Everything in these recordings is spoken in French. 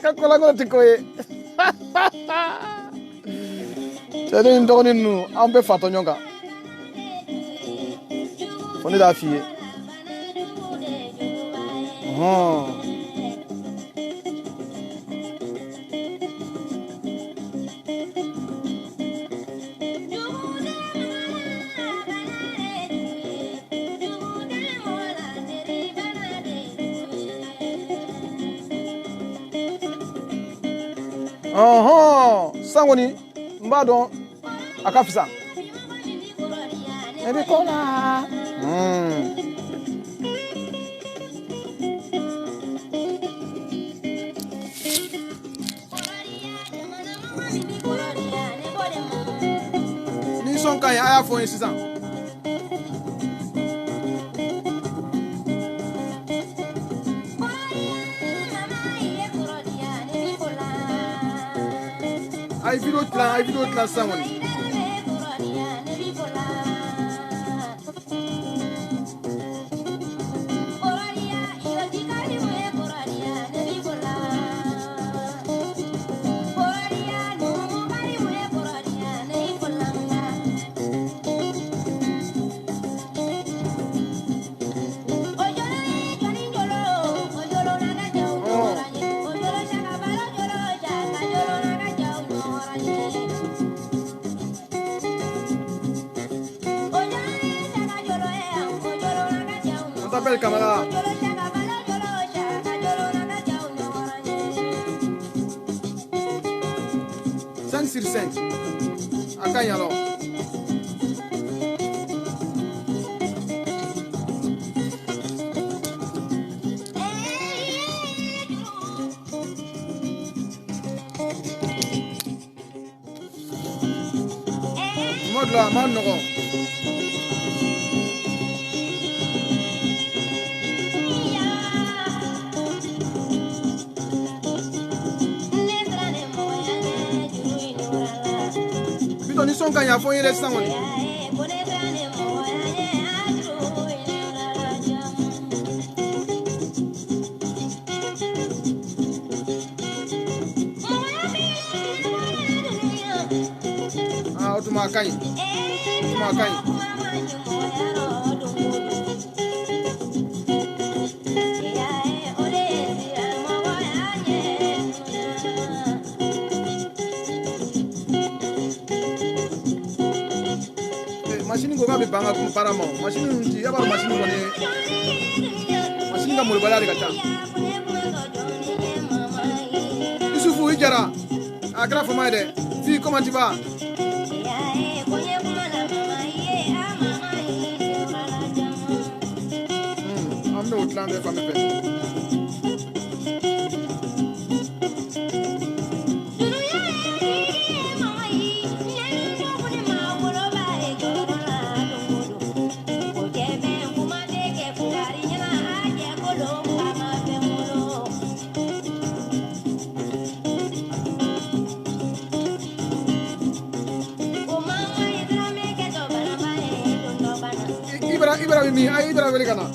Kakolango tikoye. Tene ndoni nu ambe fato nyonga. Foni da fie. Sangoni mbado akafisa. Ebikola. Ni son kan aya fo yin sisan. Ay video tlan sangoni. Belle caméra. 5 sur 5. Akaye alors. Mode là, man non. Ni son kan ya fo yele sangoni. Otuma kai. Machine go ba be banga kum paramo. Machine nti ya ba machine go ne. Machine ga mo bala de kata. Isufu ijara. Akra fo mai de. Fi comment tu vas? Am no tlan de fami pe. Ibra mi ay ibra veli kana.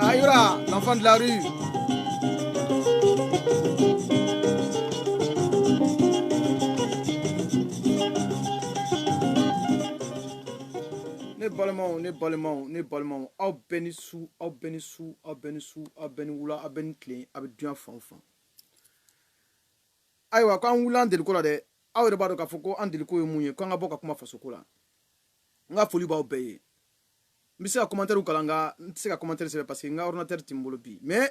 Ayura, l'enfant de la rue. Ne balemaw aw bɛɛ ni su aw bɛɛ ni su aw bɛɛ ni su aw bɛɛ ni wula aw bɛɛ ni tile a bɛ duyan fan o fan. Ayiwa ko an wula an deliko la dɛ aw yɛrɛ b'a dɔn k'a fɔ ko an deliko ye mun ye ko an ka bɔ ka kuma fasoko la n ka foli b'aw bɛɛ ye n bɛ se ka commentaire kalan nka n tɛ se ka commentaire sɛbɛn parce que n ka ordinateur tɛ n bolo bi mais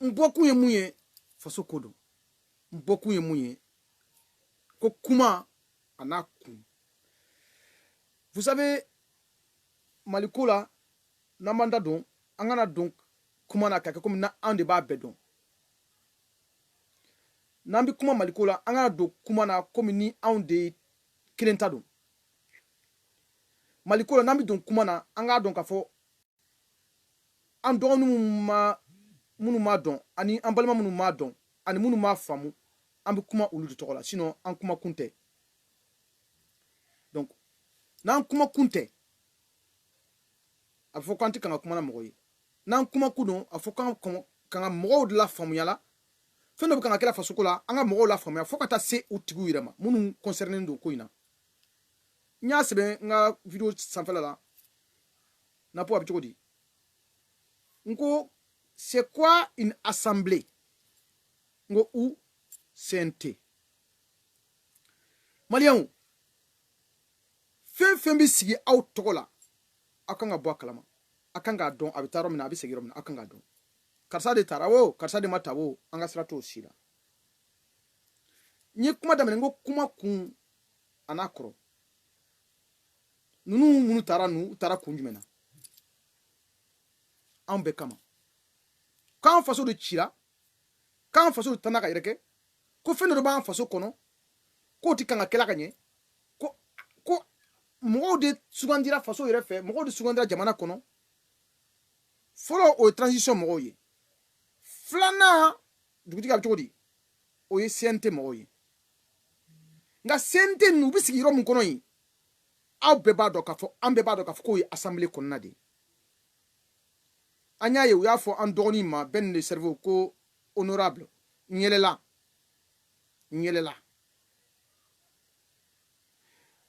M'bokun ye mun ye faso ko don. M'bokun ye mun ye ko kuma ana kun. Vous savez, Maliko la namanda don angana don kuma na kaka comme na an de ba bedon. Nambi kuma Maliko la angana don kuma na comme ni an de kilenta don. Maliko la nambi don kuma na anga don ka fo an dɔgɔnu minnu ma dɔn ani an balima minnu ma dɔn ani minnu ma faamu an bɛ kuma olu de tɔgɔ la sinon an kuma kun tɛ donc n'an kuma kun tɛ a bɛ fɔ k'an tɛ kan ka kuma na mɔgɔ ye n'an kuma kun don a fɔ k'an kan ka mɔgɔw de la faamuya la fɛn dɔ bɛ kan ka kɛla fasoko la an ka mɔgɔw la faamuya fo ka taa se u tigiw yɛrɛ ma minnu concerné don ko in na n y'a sɛbɛn n ka video sanfɛla la n'a fɔ a bɛ cogo di Ngo, c'est quoi une assemblée? Ngo ou CNT. Malien, fɛn bɛ sigi aw tɔgɔ la aw kan ka bɔ a kalama aw kan k'a dɔn a bɛ taa yɔrɔ min na a bɛ segin yɔrɔ min na aw kan k'a dɔn karisa de taara o karisa de ma ta o an ka sira t'o si la n ye kuma daminɛ n ko kuma kun a n'a kɔrɔ ninnu minnu taara kun jumɛn na an bɛɛ kama k'an faso de cira k'an faso de tana ka yɛrɛkɛ ko fɛn dɔ b'an faso kɔnɔ k'o tɛ kan ka kɛla ka ɲɛ ko mɔgɔw de sugandira faso yɛrɛ fɛ mɔgɔw de sugandira jamana kɔnɔ fɔlɔ o ye transition mɔgɔw ye filanan dugutigi a bɛ cogo di o ye CNT mɔgɔw ye nka CNT ninnu u bɛ sigi yɔrɔ min kɔnɔ yen aw bɛɛ b'a dɔn k'a fɔ an bɛɛ b'a dɔn k'a fɔ k'o ye assemblée kɔnɔna de ye an y'a ye u y'a fɔ an dɔgɔnin ma bɛɛ de cerveau ko honorable n yɛlɛla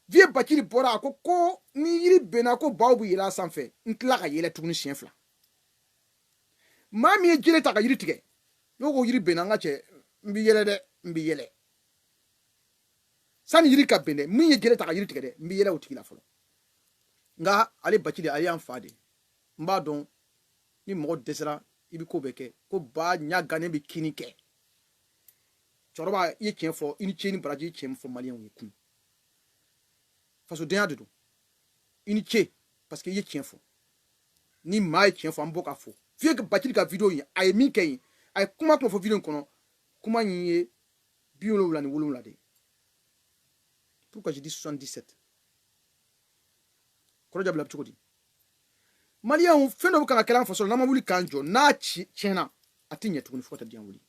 vie Bakiri bɔra a ko ni yiri benna ko baw bɛ yɛlɛ a sanfɛ n tila ka yɛlɛ tuguni siɲɛ fila maa min ye jele ta ka yiri tigɛ n'o ko yiri benna n ka cɛ n bɛ yɛlɛ dɛ n bɛ yɛlɛ sani yiri ka ben dɛ min ye jele ta ka yiri tigɛ dɛ n bɛ yɛlɛ o tigi la fɔlɔ nka ale Bakiri ale y'an fa de n b'a dɔn ni mɔgɔ dɛsɛra i bɛ ko bɛɛ kɛ ko ba ɲa gannen bɛ kini kɛ cɛkɔrɔba i ye tiɲɛ fɔ i ni ce ni baraji i ye tiɲɛ fɔ maliyɛnw ye kun fasodenya de don i ni ce parce que i ye tiɲɛ fɔ ni maa ye tiɲɛ fɔ an bɔ ka fɔ f'i ka Bakiri ka video in a ye min kɛ yen a ye kuma fɔ video in kɔnɔ kuma in ye 77 de pourquoi je dis 77 kɔrɔ jabila cogo di maliyɛnw fɛn dɔ bɛ kan ka kɛla an faso la n'an ma wuli k'an jɔ n'a tiɲɛna a tɛ ɲɛ tuguni fo ka taa diɲɛ wuli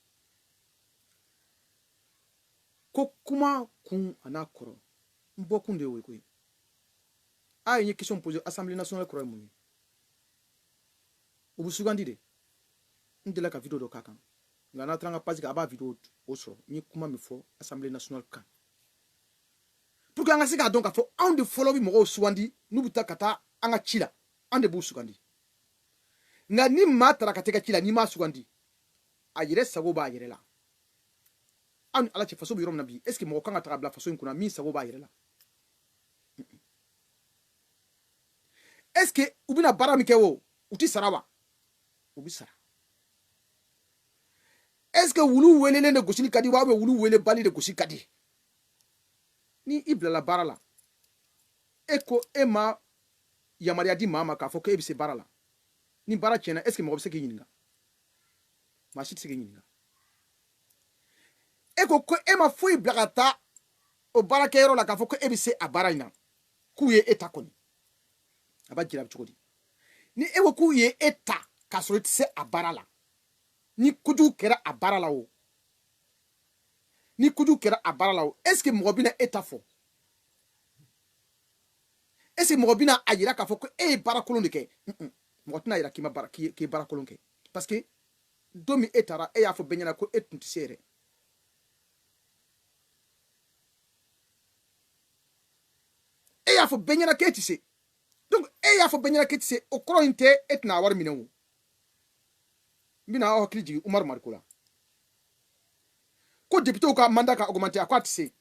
ko kuma kun a n'a kɔrɔ n bɔ kun de y'o ye koyi a ye n ye question posé assemblée nationale kɔrɔ ye mun ye u bɛ sugandi de n delila ka video dɔ k'a kan nka n'a taara n ka page kan a b'a video o sɔrɔ n ye kuma min fɔ assemblée nationale kan pour que an ka se k'a dɔn k'a fɔ anw de fɔlɔ bɛ mɔgɔw sugandi n'u bɛ taa ka taa an ka ci la an de b'u sugandi nka ni maa taara ka taa ka ci la n'i m'a sugandi a yɛrɛ sago b'a yɛrɛ la aw ni ala cɛ faso bɛ yɔrɔ min na bi est ce que mɔgɔ kan ka taga bila faso in kunna min sago b'a yɛrɛ la est ce que u bɛna baara min kɛ o u tɛ sara wa u bɛ sara est ce que wulu welelen de gosili ka di wa wulu wele bali de gosi ka di ni i bilala baara la e ko e ma yamaruya di maa ma k'a fɔ ko e bɛ se baara la ni baara tiɲɛna est ce que mɔgɔ bɛ se k'i ɲininka maa si tɛ se k'i ɲininka e ko e ma foyi bila ka taa o baarakɛyɔrɔ la k'a fɔ ko e bɛ se a baara in na k'u ye e ta kɔni a b'a jira cogo di ni e ko k'u ye e ta k'a sɔrɔ i tɛ se a baara la ni kojugu kɛra a baara la o ni kojugu kɛra a baara la o est ce que mɔgɔ bɛna e ta fɔ est ce que mɔgɔ bɛna a yira k'a fɔ ko e ye baara kolon de kɛ mɔgɔ tɛna yira k'i ye baara kolon kɛ parce que don min e taara e y'a fɔ bɛɛ ɲɛna ko e tun tɛ se yɛrɛ e y'a fɔ bɛɛ ɲɛna k'e tɛ se donc e y'a fɔ bɛɛ ɲɛna k'e tɛ se o kɔrɔ in tɛ e tɛna wari minɛ o n bɛna aw hakili jigin Umaru Mariko la ko député ka mandat ka augmenter a ko a tɛ se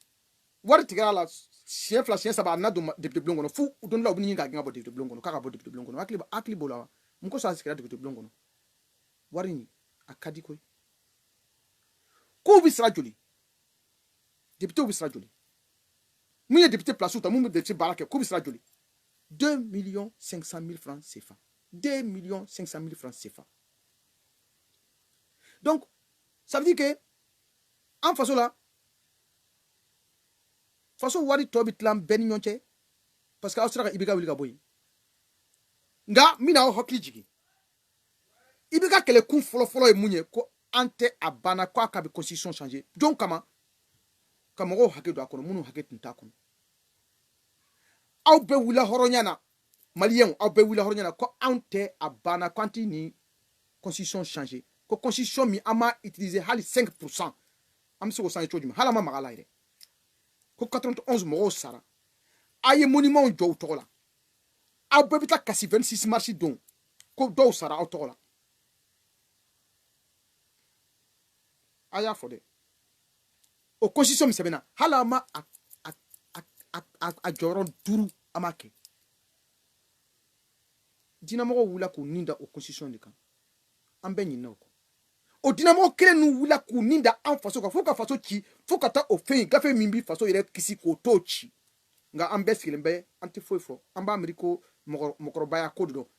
wari tigɛra a la siɲɛ 2 siɲɛ 3 a nana don député bulon kɔnɔ fo don dɔ la u bɛ ɲini k'a gɛn ka bɔ député bulon kɔnɔ k'a ka bɔ député bulon kɔnɔ hakili b'o la wa mun kosɔn a sigira député bulon kɔnɔ wari in a ka di koyi ko bi sira joli député bi sira joli mun ye député place ta mun be député barake ko bi sira joli 2 500 000 francs CFA 2 500 000 francs CFA. Donc ça veut dire que en façon là façon wari tobi tlam ben nyonche parce que austra ibika wili ka boy nga mina o hokli jigi ibika kele kun folo e munye ko ante abana ko aka bi constitution changer donc kama go hake do akono munu hake tinta kono aw be wila horonyana malien aw be wila horonyana ko ante abana kwanti ni constitution changer ko constitution mi ama utiliser hali 5% am se ko sanjo jumi hala ma magala ire ko 91 mo sara aye monument jo tola aw be bita kasi 26 mars don ko do sara aw tola aya fode o constitution mi sebena hala ma a joron duru amake dinamo wula ko ninda o constitution de kan ambe nyina ko o dinamo kele nu wula ko ninda en faso ka foka faso ki foka ta o fe gafe mimbi faso ire kisi ko tochi nga ambe silembe anti foifo amba ameriko mokorobaya kodo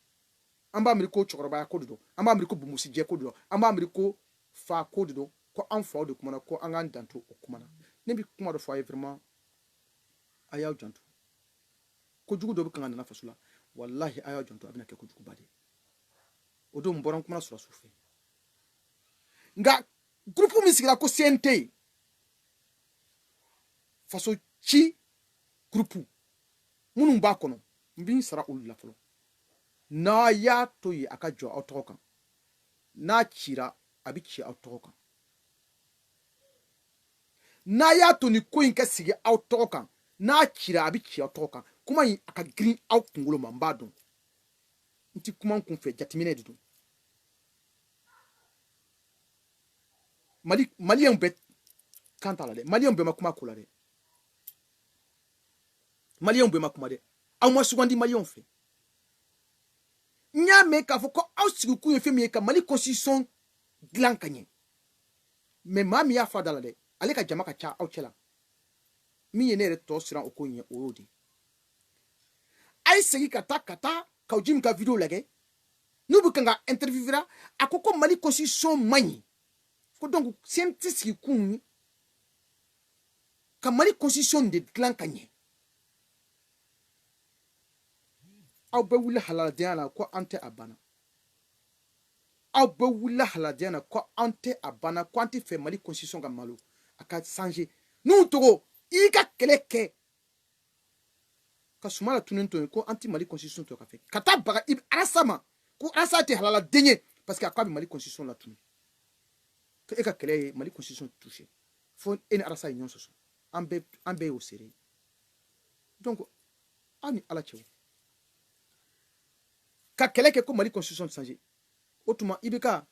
amba ameriko chokorobaya kodo amba ameriko bumusi je kodo amba ameriko fa kodo ko en fa de kuma ko angan danto o kuma na nebi kuma do fa vraiment ayaw janto ko jugu do be kan na fasula wallahi ayaw janto abina ke ko jugu bade o do mboran kuma na sura sufe nga groupe mi sigira ko CNT faso chi groupe munun ba kono mbin sara ulu la folo na ya to yi aka jo autokan na chira abi chi autokan na ya to ni ko inka sigi autokan na chira abi chi autokan kuma yi aka green out ngolo mambado nti kuma kun fe jatimine didu malien bet kanta la de malien be makuma kula de malien be makuma de aw mo sugandi malien fe nya me ka foko aw sigu ku fe mi ka mali constitution glan kanye me mami ya fada la de ale ka jama ka cha aw chela mi yene re to sira o ko nye orodi ay segi kata ka ujim ka video lage nubu kanga interviewera akoko mali constitution mani ko donc scientifique kun ka mali constitution de glan kanye aw be wula halal diana ko ante abana aw be wula halal diana ko ante abana ko ante fe mali constitution ga malo aka changer nu togo ika keleke ka sumala tunento ko anti mali constitution to ka fe kata baga arasama ko arasate halal denye parce que akwa mali constitution la tunu to eka kele mali constitution touché fo en arasa union soso ambe au sérieux donc ani ala chewo ka kele ke ko mali constitution changer otuma ibika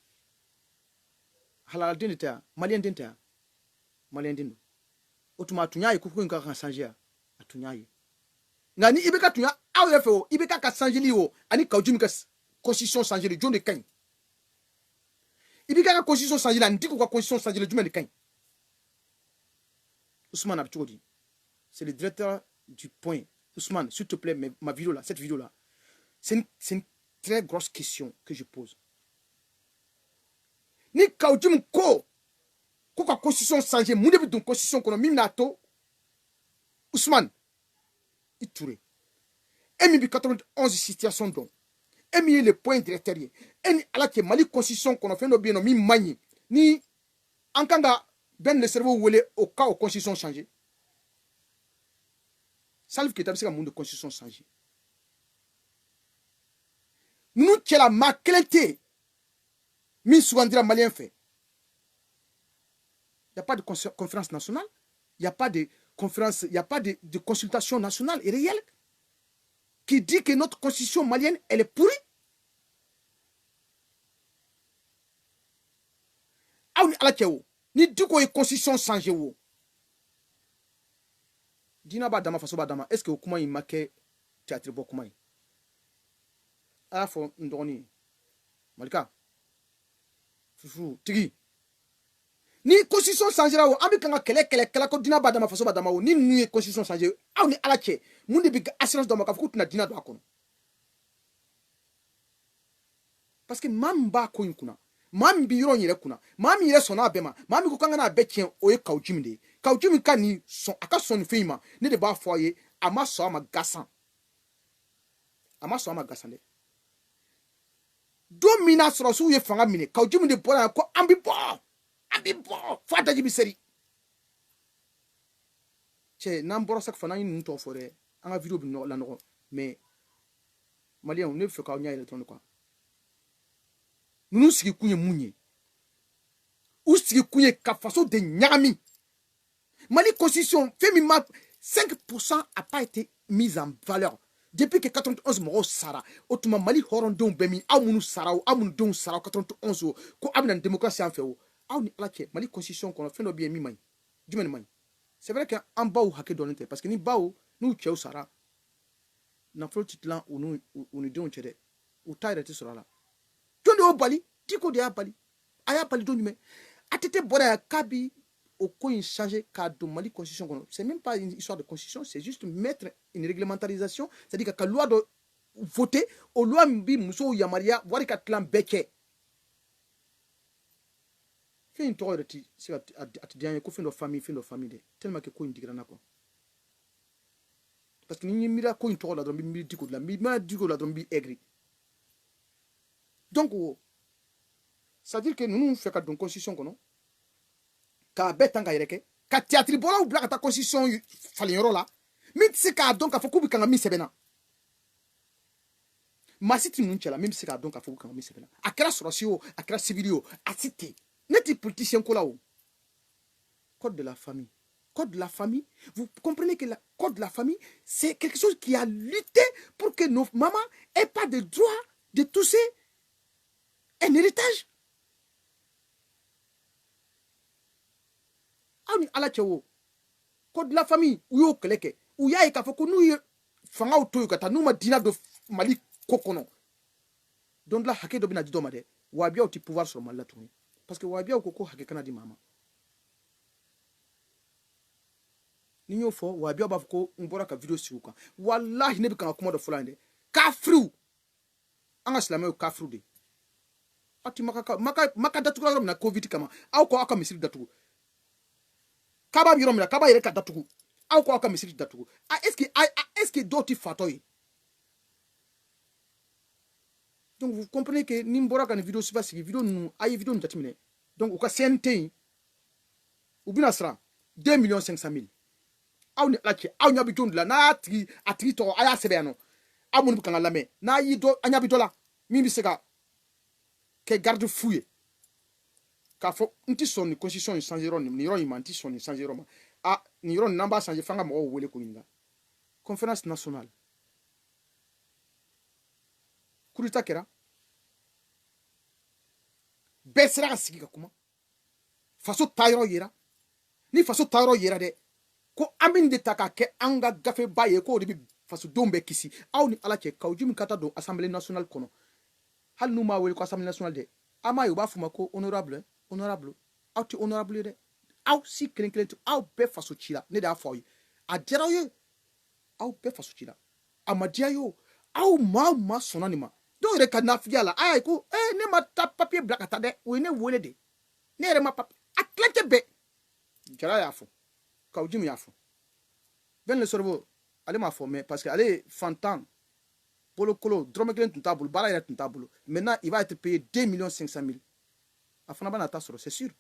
halal denita malien denita malien dendo otuma tunyaye ko nka kan changer atunyaye ngani ibika tunya aw yefo ibika ka changer liwo ani ka ujumi ka constitution changer le jonde kan ibika ka constitution changer la ndiko ka constitution changer le jumel kan Ousmane Abchoudi c'est le directeur du point. Ousmane, s'il te plaît, ma vidéo là, cette vidéo là, c'est une très grosse question que je pose. Ni kaujim ko ka constitution changer mu de don constitution kono mim na to Ousmane Itouré emi bi 91 situation don emi le point directeur eni ala ke Mali constitution kono fe no bien no mi mani ni ankanga ben le cerveau wele au cas au constitution changer salve que tabisi ka mu de constitution changer nous tela ma clété min sougandira malien fait. Il n'y a pas de conférence nationale, il n'y a pas de conférence, il n'y a pas de consultation nationale et réelle qui dit que notre constitution malienne, elle est pourrie. Ah, ni dit qu'on est constitution sans géo. Dina ba dama faso ba dama, est-ce que Okuma il marqué théâtre Bokuma? Ah, faut ndoni. Malika. Fufu, tigi. ni constitution changera o ambi kanga kele ko dina badama faso badama o ni nu constitution changer aw ni ala che mun de bi assurance do maka fuku na dina do akono parce que mamba ko inkuna mam bi yoro nyire kuna mam yire sona abema mam ko kanga na betien o e kawjimde kawjim kan ni son aka son feima ne de ba foye ama so ama gasan de domina soro su ye fanga mine kawjim de bora ko ambi bo fata jibi seri che nan bora sak fana yin to fore anga video bi no la no mais malien ne fe ka nya électronique quoi nous sigi kunye munye ou sigi kunye ka façon de nyami Mali constitution fait 5% a pas été mise en valeur depuis que 91 moro sara otuma Mali horondon bemi amunu sara ou amunu don sara 91 ko amna démocratie en fait aw ni ala ke Mali constitution kono fendo bien mi may jumene may c'est vrai que en baou haké donné parce que ni baou nous tcheu sara na flo titlan ou nous don tchede ou taire te sera là tondo o bali tiko de bali aya bali don mais atete bora kabi au coin changer cadre Mali constitution c'est même pas une histoire de constitution c'est juste mettre une réglementarisation c'est-à-dire que la loi doit voter au loi mbi muso yamaria wari ka tlan beke fait une torre de ti c'est à dernier ko fin de famille de tellement que ko indigra na ko parce que ni mira ko une torre la dombi mi diko la mi ma diko la dombi aigri donc ça veut dire que nous fait ka don constitution kono ka betanga yereke ka théâtre bola ou bla ka ta constitution falinyoro la mi tse ka donc ka fokubi kanga mi sebena masiti nunchela même si ka donc ka fokubi kanga mi sebena akra sorosio akra civilio atite neti politicien ko la o code de la famille vous comprenez que le code de la famille c'est quelque chose qui a lutté pour que nos mamans aient pas de droit de toucher un héritage. Ala chewo code de la famille ou yo keleke ou ya ka foko nu fanga auto kata nu ma dina do Mali kokono donc la hake do bina di do made wa bia oti pouvoir sur Mali tourner parce que wa bia koko hake kana di mama ni yo fo wa bia ba foko mbora ka video si ko wallahi ne bi kan akoma do fulande kafru anga islamé kafru de ati maka datu ko na covid kama aw ko aka misiri datu kaba yoro mira kaba yere ka datugu aw ko aka misiri datugu est-ce que doti fatoy donc vous comprenez que nimbora kan vidéo siba sigi vidéo nu ay vidéo njatimine donc o ka CNT ou bina sra 2,500,000 aw ni lache aw nyabi jondla na atri to aya sebeano amun bu kan lame na yi do anyabi dola mimi sega ke garde fouille ka fo nti son constitution changer ni ro imanti son changer ma a ni ro namba changer fanga mo wole ko ninga conférence nationale kurita kera besra sigi kuma faso tayro yera ni faso tayro yera de ko amin de taka ke anga gafe baye ko de faso dombe kisi aw ni ala ke kawjimi kata do assemblée nationale kono hal nu ma wele ko assemblée nationale de ama yo ba fuma ko honorable auti honorable de aw si klen aw be faso chila ne da foy a jera yo aw be faso chila amadia yo aw ma sonanima do re ka nafiala ay ko ne ma ta papier blakata de we ne wole de ne re ma papier atlante be jara ya fo kawjimi ya fo ben le cerveau allez ma former parce que allez fantan polo kolo dromeklen tuntabulu bala ira tuntabulu maintenant il va être payé 2,500,000 afana bana ta soro c'est sûr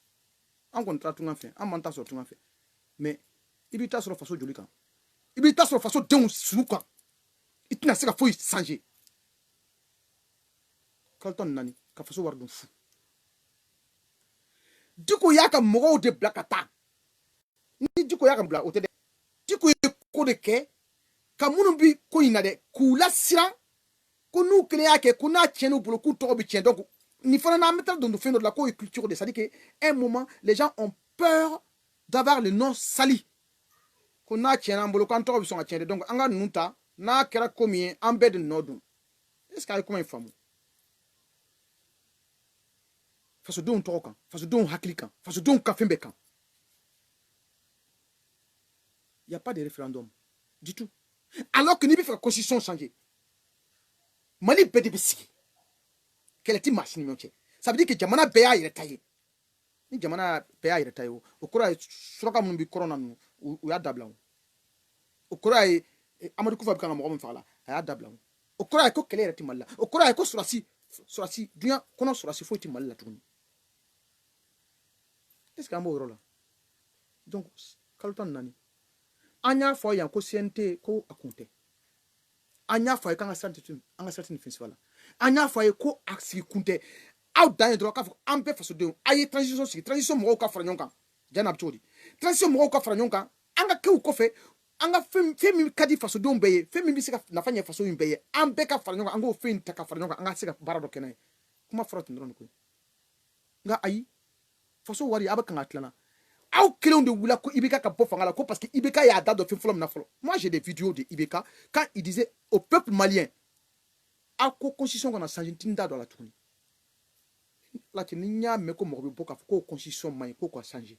en contrat tout en fait en manta soro tout en fait mais il bi ta soro faso joli kan il bi ta soro faso den suka itina seka foi changer kalton nani ka faso war dum fu diko yaka mogo de blakata ni diko yaka bla ote de diko ko de ke kamunu bi ko ina de kula sira ko nu kle yake kuna chenu bulu ku to bi chen donc ni fana na mettre dans de la culture de ça dit que un moment les gens ont peur d'avoir le nom sali qu'on a tient en bolo quand on sont tient donc anga nuta na kera combien en bed nodum est-ce qu'il y a comment femme façon tɔgɔ kan façon hakili kan façon ka fɛn bɛɛ kan. Il n'y a pas de référendum du tout. Alors que ni bɛ fɛ ka constitution changer Mali bɛɛ de bɛ sigi kɛlɛ ti maa si ni ɲɔgɔn cɛ. Ça veut dire que jamana bɛɛ y'a yɛrɛ ta ye. Ni jamana bɛɛ y'a yɛrɛ ta ye o kɔrɔ ye suraka minnu bɛ kɔrɔn na ninnu u y'a dabila o kɔrɔ ye Amadu Kufa bɛ kan ka mɔgɔ min faga la a y'a dabila o kɔrɔ ye ko kɛlɛ yɛrɛ ti Mali la o kɔrɔ ye ko surasi dunya kɔnɔ surasi foyi ti Mali la tuguni. Est-ce que an b'o yɔrɔ la donc kalo 14 an y'a fɔ yan ko CNT ko a kun tɛ an y'a fɔ a ye k'an ka sirati ni fɛn sɛbɛn la an y'a fɔ a ye ko a sigi kun tɛ aw dan ye dɔrɔn k'a fɔ an bɛɛ fasodenw a ye transition sigi transition mɔgɔw ka fara ɲɔgɔn kan jana a bɛ cogo di transition mɔgɔw ka fara ɲɔgɔn kan an ka kɛw kɔfɛ an ka fɛn min ka di fasodenw bɛɛ ye fɛn min bɛ se ka nafa ɲɛ faso in bɛɛ ye an bɛɛ ka fara ɲɔgɔn kan an k'o fɛn in ta ka fara ɲɔgɔn kan an ka se ka baara dɔ kɛ n'a ye kuma fɔra ten dɔrɔn de koyi nka ayi faso wari a bɛ kan ka tilana aw kelenw de wula ko IBK ka bɔ fanga la ko parce que IBK y'a da dɔ fɛn fɔlɔ min na fɔlɔ moi j'ai des vidéos de IBK quand il disait au peuple malien a ko constitution kana changer n tɛ n da don a la tuguni lati ni n y'a mɛn ko mɔgɔ bɛ bɔ k'a fɔ ko constitution man ɲi ko ka changer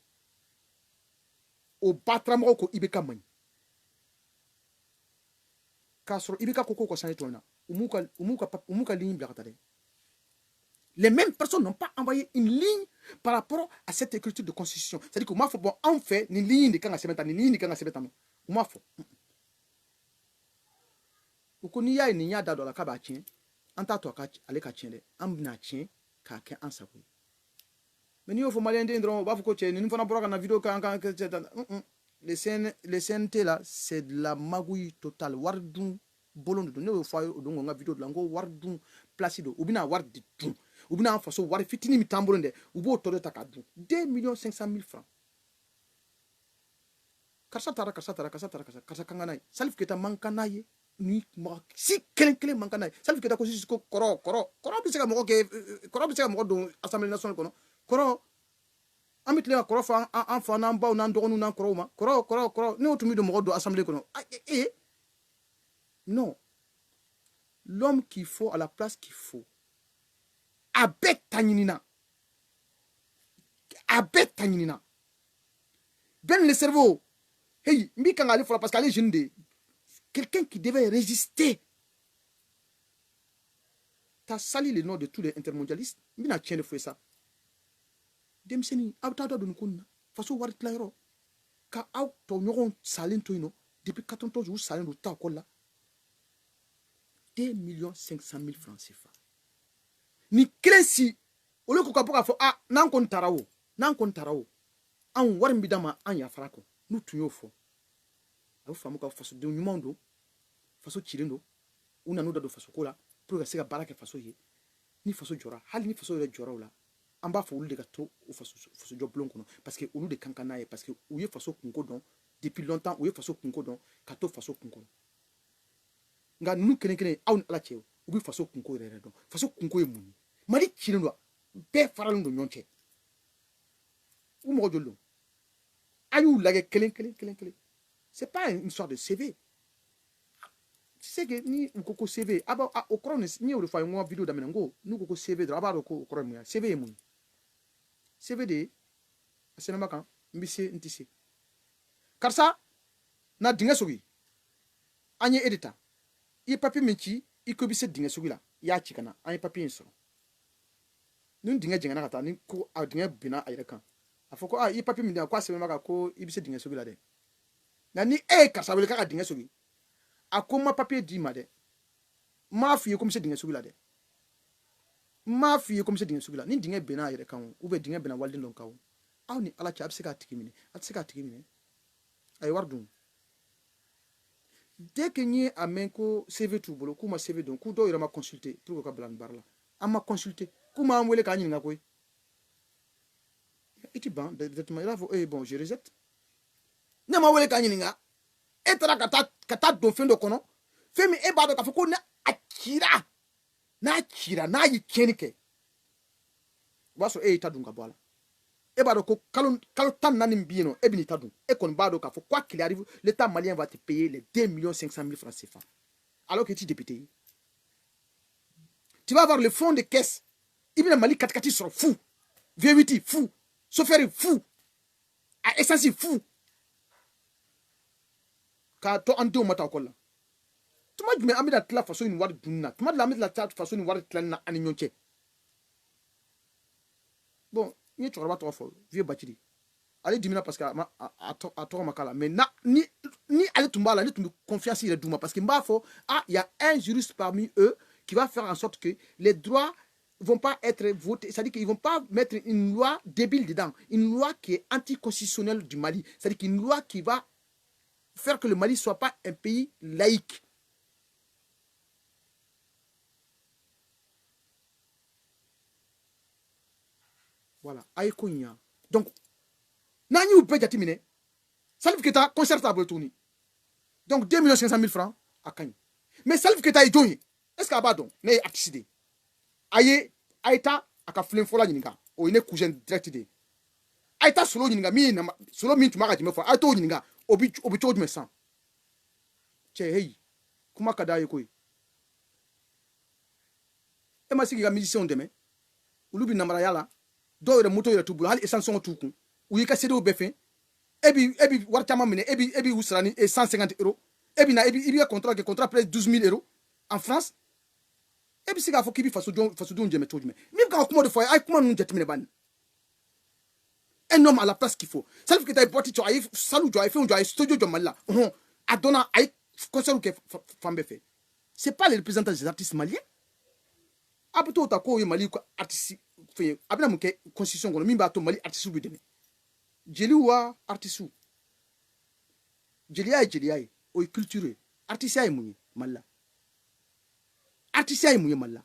o bataramɔgɔw ko IBK man ɲi k'a sɔrɔ IBK ko ka changer tuma min na u m'u ka ligne bila ka taa dɛ. Les mêmes personnes n'ont pas envoyé une ligne par rapport à cette écriture de constitution. C'est-à-dire que moi, bon, on fait une ligne de quand une ligne de quand moi, faut. Ou qu'on y a une ligne dans la cabane, en tant que aller kachende, en bnachien, kaké en sabou. Mais nous, il faut malin d'indron, va vous coacher, nous ne faisons pas une vidéo quand les CNT là, c'est de la magouille totale. Wardou, bolon de donner au foyer, au dongo, vidéo de lango, wardou, placido, ou bien ward de tout. Ou bien en façon, wari fitini mi tambourende, ou bien autour de ta cadre. 2 500 000 francs. Karsa kanganai. Salif keta mankanaye. Ni si kelen mankanaye. Salif keta kosi ko koro biseka mo ke koro biseka mo do assemblée nationale kono. Koro amitle koro fa en fa nan baw nan dogonu nan koro ma. Koro ni otumi do mo do assemblée kono. Non. L'homme qu'il faut à la place qu'il faut. Abet taninina. Ben le cerveau. Hey, mi kan aller parce qu'elle est jeune de quelqu'un qui devait résister. T'as sali le nom de tous les intermondialistes. Mi na tienne fouet ça. Demseni abta do nkuna. Faso warit la yoro. Ka aw to nyoron salin to ino depuis 14 jours salin do ta ko la. 2 500 000 francs CFA. Ni kresi ole ko ka poka fo nan kon tarawo an war mbidama an ya farako nu tunyo fo awu famu ka faso de nyumondo faso chirindo una no da do faso kola pour que se ka baraka faso ye ni faso jora hali ni faso re jora wala an ba fo ulu de ka to o faso joblon kono parce que ulu de kankana ye parce que ou ye faso kunko don depuis longtemps ou ye faso kunko don ka to faso kunko nga nu kenen aw ala cheo ubi faso kunko re don faso kunko ye muni Mali chirindo be faral do nyonche ou mo jollo ayu lage kelen c'est pas une histoire de CV. Tu sais que ni ukoko CV aba okoro ni o fa ngwa video da menango nu ukoko CV do aba ko okoro mu ya CV mu CV de asenama kan mbise ntise karsa na dinga sogi anye editor i papi minchi i ko bise dinga sogi la ya chikana anye papi inso nun dinga jengana kata ni ko a dinga bina ayre kan afoko i papi mi da kwa sebe maka ko i bise dinga sogi la de na ni karsa wele ka dinga sogi akoma papier di ma de ma fiye comme se dinga sogi la de ma fiye comme se dinga sogi la ni dinga bina ayre kan ou be dinga bina waldin lon kawo aw ni ala cha abseka tikimine ay wardum dès que ni amenko CV tout bolo kuma CV donc ku do yira ma consulter pour ko blan barla ama consulter kuma am wele ka nyi nga koy iti ban de ma lavo bon je reset na ma wele ka nyi nga etara kata do fendo kono femi e ba do ka foko na akira na yi kenike waso ta dunga bala e ba do ko kalo tan nanim bieno e bini tadun e kon ba do ka fo quoi qu'il arrive l'état malien va te payer les 2 500 000 francs CFA alors que tu es député tu vas avoir le fonds de caisse ibina Mali katikati sur fou V8 fou, chauffeur fou, à essence fou. Ka to ante o mata kolla. Tuma jume amida tla façon une ward dunna. Tuma la amida la façon une ward tla na ani nyonche. Bon, ni tu rabat trop vieux bâtiri. Allez dimina parce que à toi makala mais na ni allez tumba là ni tumbi confiance il douma parce que mba fo il y a un juriste parmi eux qui va faire en sorte que les droits vont pas être votés, c'est-à-dire qu'ils vont pas mettre une loi débile dedans, une loi qui est anticonstitutionnelle du Mali, c'est-à-dire qu'une loi qui va faire que le Mali soit pas un pays laïque. Voilà, aïkounia. Donc nani ou peut jatimine Salif Keita concert à Bretouni. Donc 2 500 000 francs à Kanye. Mais Salif Keita est joint. Est-ce qu'à Badon n'est artiste? Aïe, Aïta a ka flin fola nyinga. O ine cousin direct de. Aïta solo nyinga mi na solo mi tumaka jime fo. Aïta nyinga obi cho me san. Che hey. Kuma kada yeko. E ma sigi ga musicien deme. Ulubi namara yala. Do yere moto yere tubu hal essence on tukun. Uyi ka sedo befin. Ebi warchama mine ebi usrani et 150 €. Ebi na ebi contrat presque 12 000 € en France. Ebi siga fo kibi faso don jeme tojme. Mi ka kuma de fois ay kuma nun jetmine ban. Un homme à la place qu'il faut. Salif Keita boti to ay salu jo ay fait un jo ay studio jo malla. Adona ay concert que fambe fait. C'est pas les représentants des artistes maliens. Abuto ta ko Mali ko artiste fait abina muke constitution ko mi ba to Mali artiste bi deme. Jeli wa artisu jeli ay o culture artiste ay munyi malla artiste ay munyi malla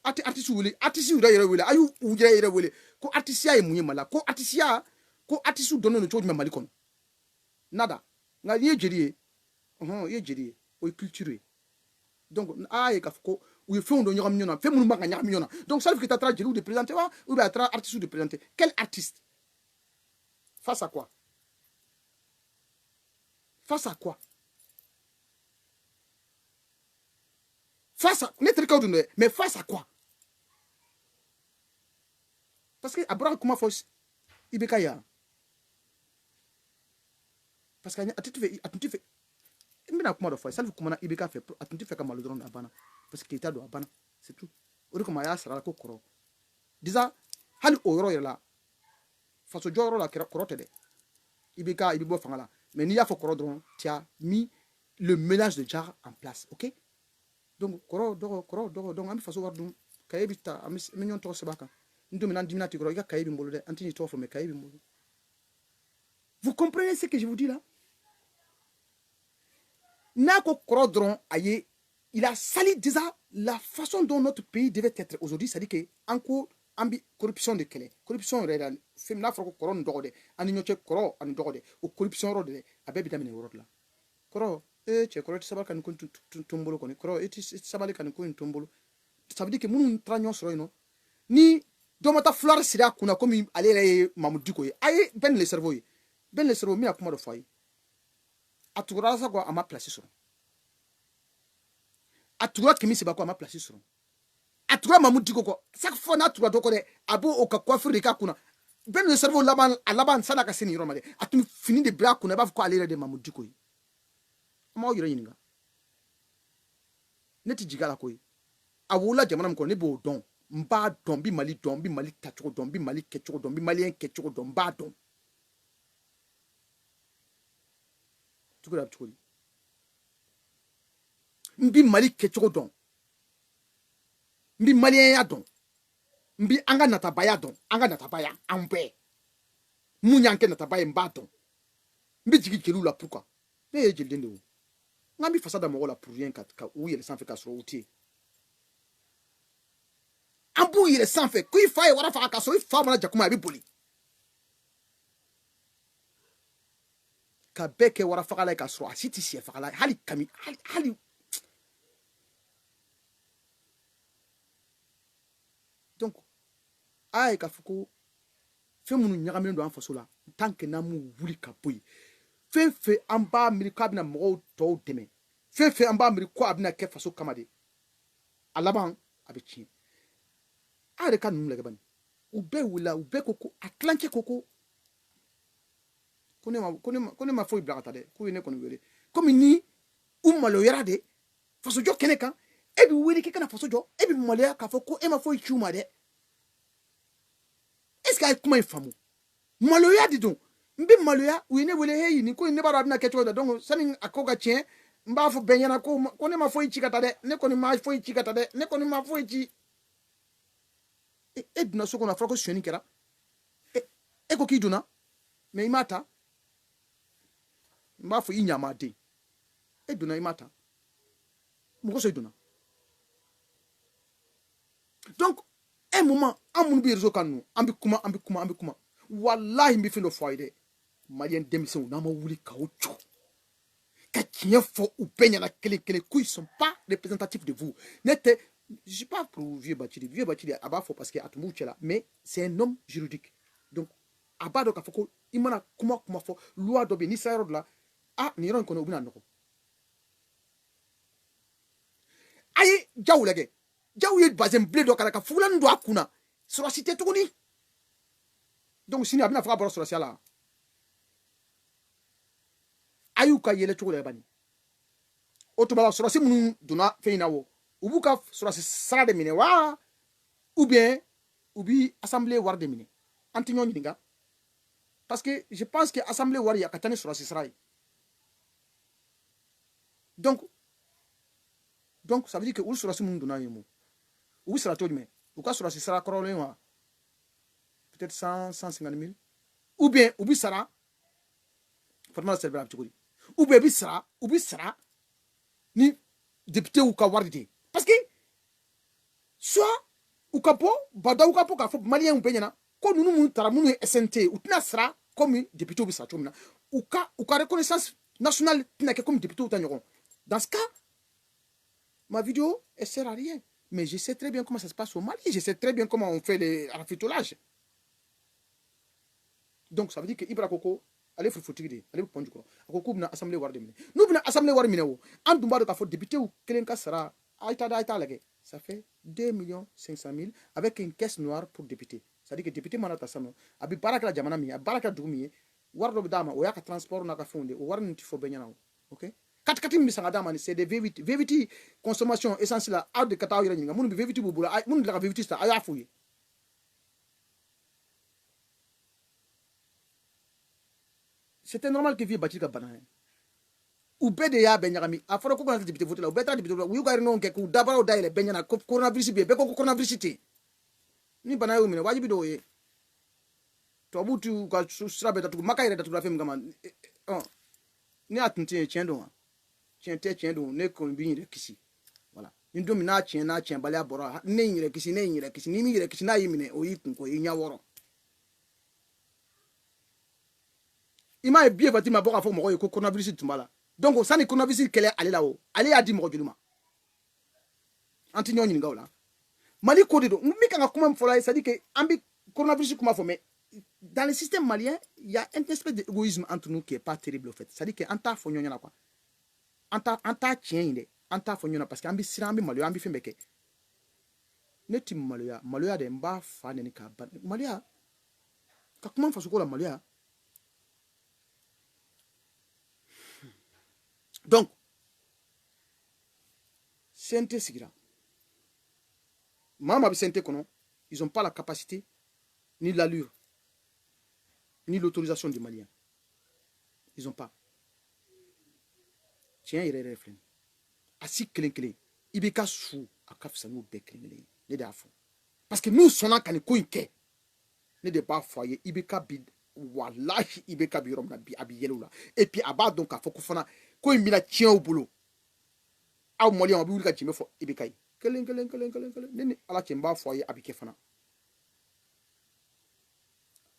artisu wuli artiste ura yere wuli ayu ujere yere wuli ko artiste ay munyi malla ko artisu donno no chodme Mali kono nada nga ye jeli o culture donc ay ka ko ou fait on do nyam nyona fait munu manga nyam nyona donc ça veut que tu as jeli de présenter ou bien tra artiste de présenter quel artiste? Face à quoi? Face à quoi? Face à... Mais face à quoi? Parce que Abraham comment faut Ibekaya. Parce que tu fais mina kuma do fa salve kuma na Ibeka fait atunti fait comme le drone abana parce que état do abana c'est tout. Ori kuma ya sara ko koro. Disa hal oyoro yela. Faso joro la korote de Ibeka Ibibo fangala mais ni ya fo koro dron tu as mis le mélange de jar en place, OK? Donc koro donc ami faso wardum kayebita ami menyon to sebaka ndu minan dimina tigro ga kayebi mbolo de antini to fo me kayebi mbolo. Vous comprenez ce que je vous dis là? Nako koro dron aye il a sali déjà la façon dont notre pays devait être aujourd'hui, c'est-à-dire que encore ambi corruption de kele corruption réelle fem na froko koron dogode ani nyoche koro ani dogode o corruption rode abebi damine worod la koro che koro sabal kan kun tumbolo koni koro eti sabal kan kun tumbolo ça veut dire que mun tranyo soro ino ni domata fleur sira kuna comme alere mamudi ko ay ben le cerveau mi akuma do fay atura sa ko ama place soro atura kimi se ba ko ama place soro atura mamudi ko chaque fois na atura doko de abo o ka coiffure ka kuna ben le cerveau laban sana ka seni romale atum fini de bra kuna ba ko alere de mamudi ko ma o yire yinga neti jigala ko awula jamana mko ne bo don mba don bi Mali tacho don bi Mali kecho don bi malien kecho don ba don tukura tukuri mbi Mali kecho don mbi malien ya don mbi anga natabaya don anga natabaya ambe munyanke natabaya mba don mbi jigi kelu la pourquoi mais je dende wo ngambi fasada mo la pour rien ka ou yele sans fait ka so outil ambu yele sans fait kui fa wara fa ka so fa mana jakuma abi boli ka beke wara fa la ka so asiti si fa la hali kami hali donc ay ka fuko fe munu nyagame ndo an faso la tant que namu wuli ka boy fe amba amerika bina mo to deme fe amba amerika abina ke faso kamade alaban abichi are kan num lega bani u bɛɛ wulila u bɛɛ ko ko a tilancɛ ko ko ne ma foyi bila ka taa dɛ k'u ye ne kɔni wele komi ni u maloyara de fasojɔ kɛnɛ kan e bi wele k'i kana faso jɔ e bi maloya k'a fɔ ko e ma foyi ci u ma dɛ est ce que a ye kuma in faamu maloya de don n bɛ maloya u ye ne wele he nin ko in ne b'a dɔn a bɛna kɛ cogo di donc sani a ko ka tiɲɛ n b'a fɔ bɛɛ ɲɛna ko ne ma foyi ci ka taa dɛ ne kɔni ma foyi ci ka taa dɛ ne kɔni ma foyi ci e donna so kɔnɔ a fɔra ko sonyɛni kɛra e ko k'i donna mais i m'a ta n b'a fɔ i ɲamaden e donna i m'a ta mɔgɔ sɔrɔ i donna donc un moment an minnu bɛ réseau kan ninnu an bɛ kuma walahi n bɛ fɛn dɔ fɔ a ye dɛ maliyɛn denmisɛnw n'an ma wuli k'aw jɔ ka tiɲɛ fɔ u bɛɛ ɲɛna kelen kelen qu'ils sont pas représentatifs de vous ne tɛ je suis pas pour vieux Bacili a b'a fɔ parce que a tun b'u cɛ la mais c'est un homme juridique donc a b'a dɔn k'a fɔ ko i mana kuma fɔ loi dɔ bɛ yen n'i sera yɔrɔ dɔ la nin yɔrɔ in kɔnɔ u bɛna nɔgɔ a ye jaw lajɛ jaw ye bazɛn bilen dɔ k'a la ka fugulanin don a kun na sɔrɔsi tɛ tuguni donc sini a bɛna fɔ k'a bɔra sɔrɔsiya la a y'u ka yɛlɛ cogo la bani o tuma la sɔrɔsi minnu donna fɛn in na o u b'u ka sɔrɔsi sara de minɛ wa ou bien u bɛ assemblée wari de minɛ an tɛ ɲɔgɔn ɲininka parce que je pense que assemblée wari a ka ca ni sɔrɔsi sara ye donc ça veut dire que olu sɔrɔsi minnu donna yen u bɛ sara cogo jumɛn u ka sɔrɔsi sara kɔrɔlen wa peut-être 150 000 ou bien u bɛ sara Fatumata Selbera bɛ cogo di ou bien u bɛ sara ni député u ka wari de parce que soit u ka bɔ badaw ka bɔ k'a fɔ maliyɛnw bɛɛ ɲɛna ko ninnu minnu taara minnu ye SNT u tɛna sara comme député bɛ sara cogo min na u ka reconnaissance nationale tɛna kɛ comme député ta ɲɔgɔn dans ce cas ma vidéo elle sert à rien mais je sais très bien comment ça se passe au Mali je sais très bien comment on fait les rafistolages donc ça veut dire que Ibra Koko ale furufutigi de ale bɛ pɔn jukɔrɔ a ko k'u bɛna assemblée wari de minɛ n'u bɛna assemblée wari minɛ o an dun b'a dɔn k'a fɔ député kelen ka sara a ye taa lajɛ ça fait 2 500 000 avec une caisse noire pour député c'est à dire que député mana ta sanu a bɛ baara kɛla jamana min ye a baara kɛla dugu min ye wari dɔ bɛ d'a ma o y'a ka transport n'a ka fɛnw de o wari ninnu tɛ fɔ bɛɛ ɲɛna o ok kati min bɛ san ka d'a ma ni c'est des V80 consommation essence la aw de ka taa aw yɛrɛ ɲininka minnu bɛ V80 b'u bolo minnu de ka V80 ta a y'a f'u ye c'était normal que vieux Bacili ka bana ye u bɛɛ de y'a bɛɛ ɲagami a fɔra ko kana député voté la u bɛɛ taara député voté la u y'u ka réunion kɛ k'u dabaraw dayɛlɛ bɛɛ ɲɛna ko coronavirus bɛ yen bɛɛ ko ko coronavirus tɛ yen ni bana y'u minɛ wajibi dɔw ye tubabuw t'u ka sira bɛɛ datugu maka yɛrɛ datugula fɛn min kama ni a tun tɛ yen tiɲɛ don wa tiɲɛ tɛ tiɲɛ don ne kɔni b'i yɛrɛ kisi voilà ni don min n'a tiɲɛbaliya bɔra ne ye n yɛrɛ kisi ni min yɛrɛ kisi n'a y'i minɛ o y'i kun kɔ i ɲɛ wɔɔrɔ i m'a ye biye bati ma bɔ k'a fɔ mɔgɔw ye ko coronavirus tun b'a la donc sani coronavirus kɛlɛ ale la o ale y'a di mɔgɔ joli ma an tɛ ɲɔgɔn ɲininka o la Mali ko de don n bɛ kan ka kuma min fɔla ye c'est à dire que an bɛ coronavirus kuma fɔ mais dans le système malien il y a un espèce d'égoïsme entre nous qui est pas terrible au fait c'est à dire que an t'a fɔ ɲɔgɔn ɲɛna quoi an t'a tiɲɛ in dɛ an t'a fɔ ɲɔgɔn ɲɛna parce que an bɛ siran an bɛ maloya an bɛ fɛn bɛɛ kɛ ne ti maloya de n b'a fa nɛni k'a ban maloya ka kuma n faso ko la maloya donc CNT sigira maa maa bɛ CNT kɔnɔ ils ont pas la capacité ni l'allure ni l'autorisation du Malien ils ont pas tiɲɛ yɛrɛ yɛrɛ filɛ a si kelen kelen i b'i ka su a ka fisa n'u bɛɛ kelen kelen ne de y'a fɔ parce que n'u sɔnna ka nin ko in kɛ ne de b'a fɔ a ye i bɛ ka bi walahi i bɛ ka bi yɔrɔ min na bi a bɛ yɛlɛ o la et puis a b'a dɔn k'a fɔ ko fana ko in bɛna tiɲɛ u bolo aw maliyɛnw a bɛ wuli ka jimɛ fɔ i bɛ ka ye kelen ne ni ala cɛ n b'a fɔ a ye a bɛ kɛ fana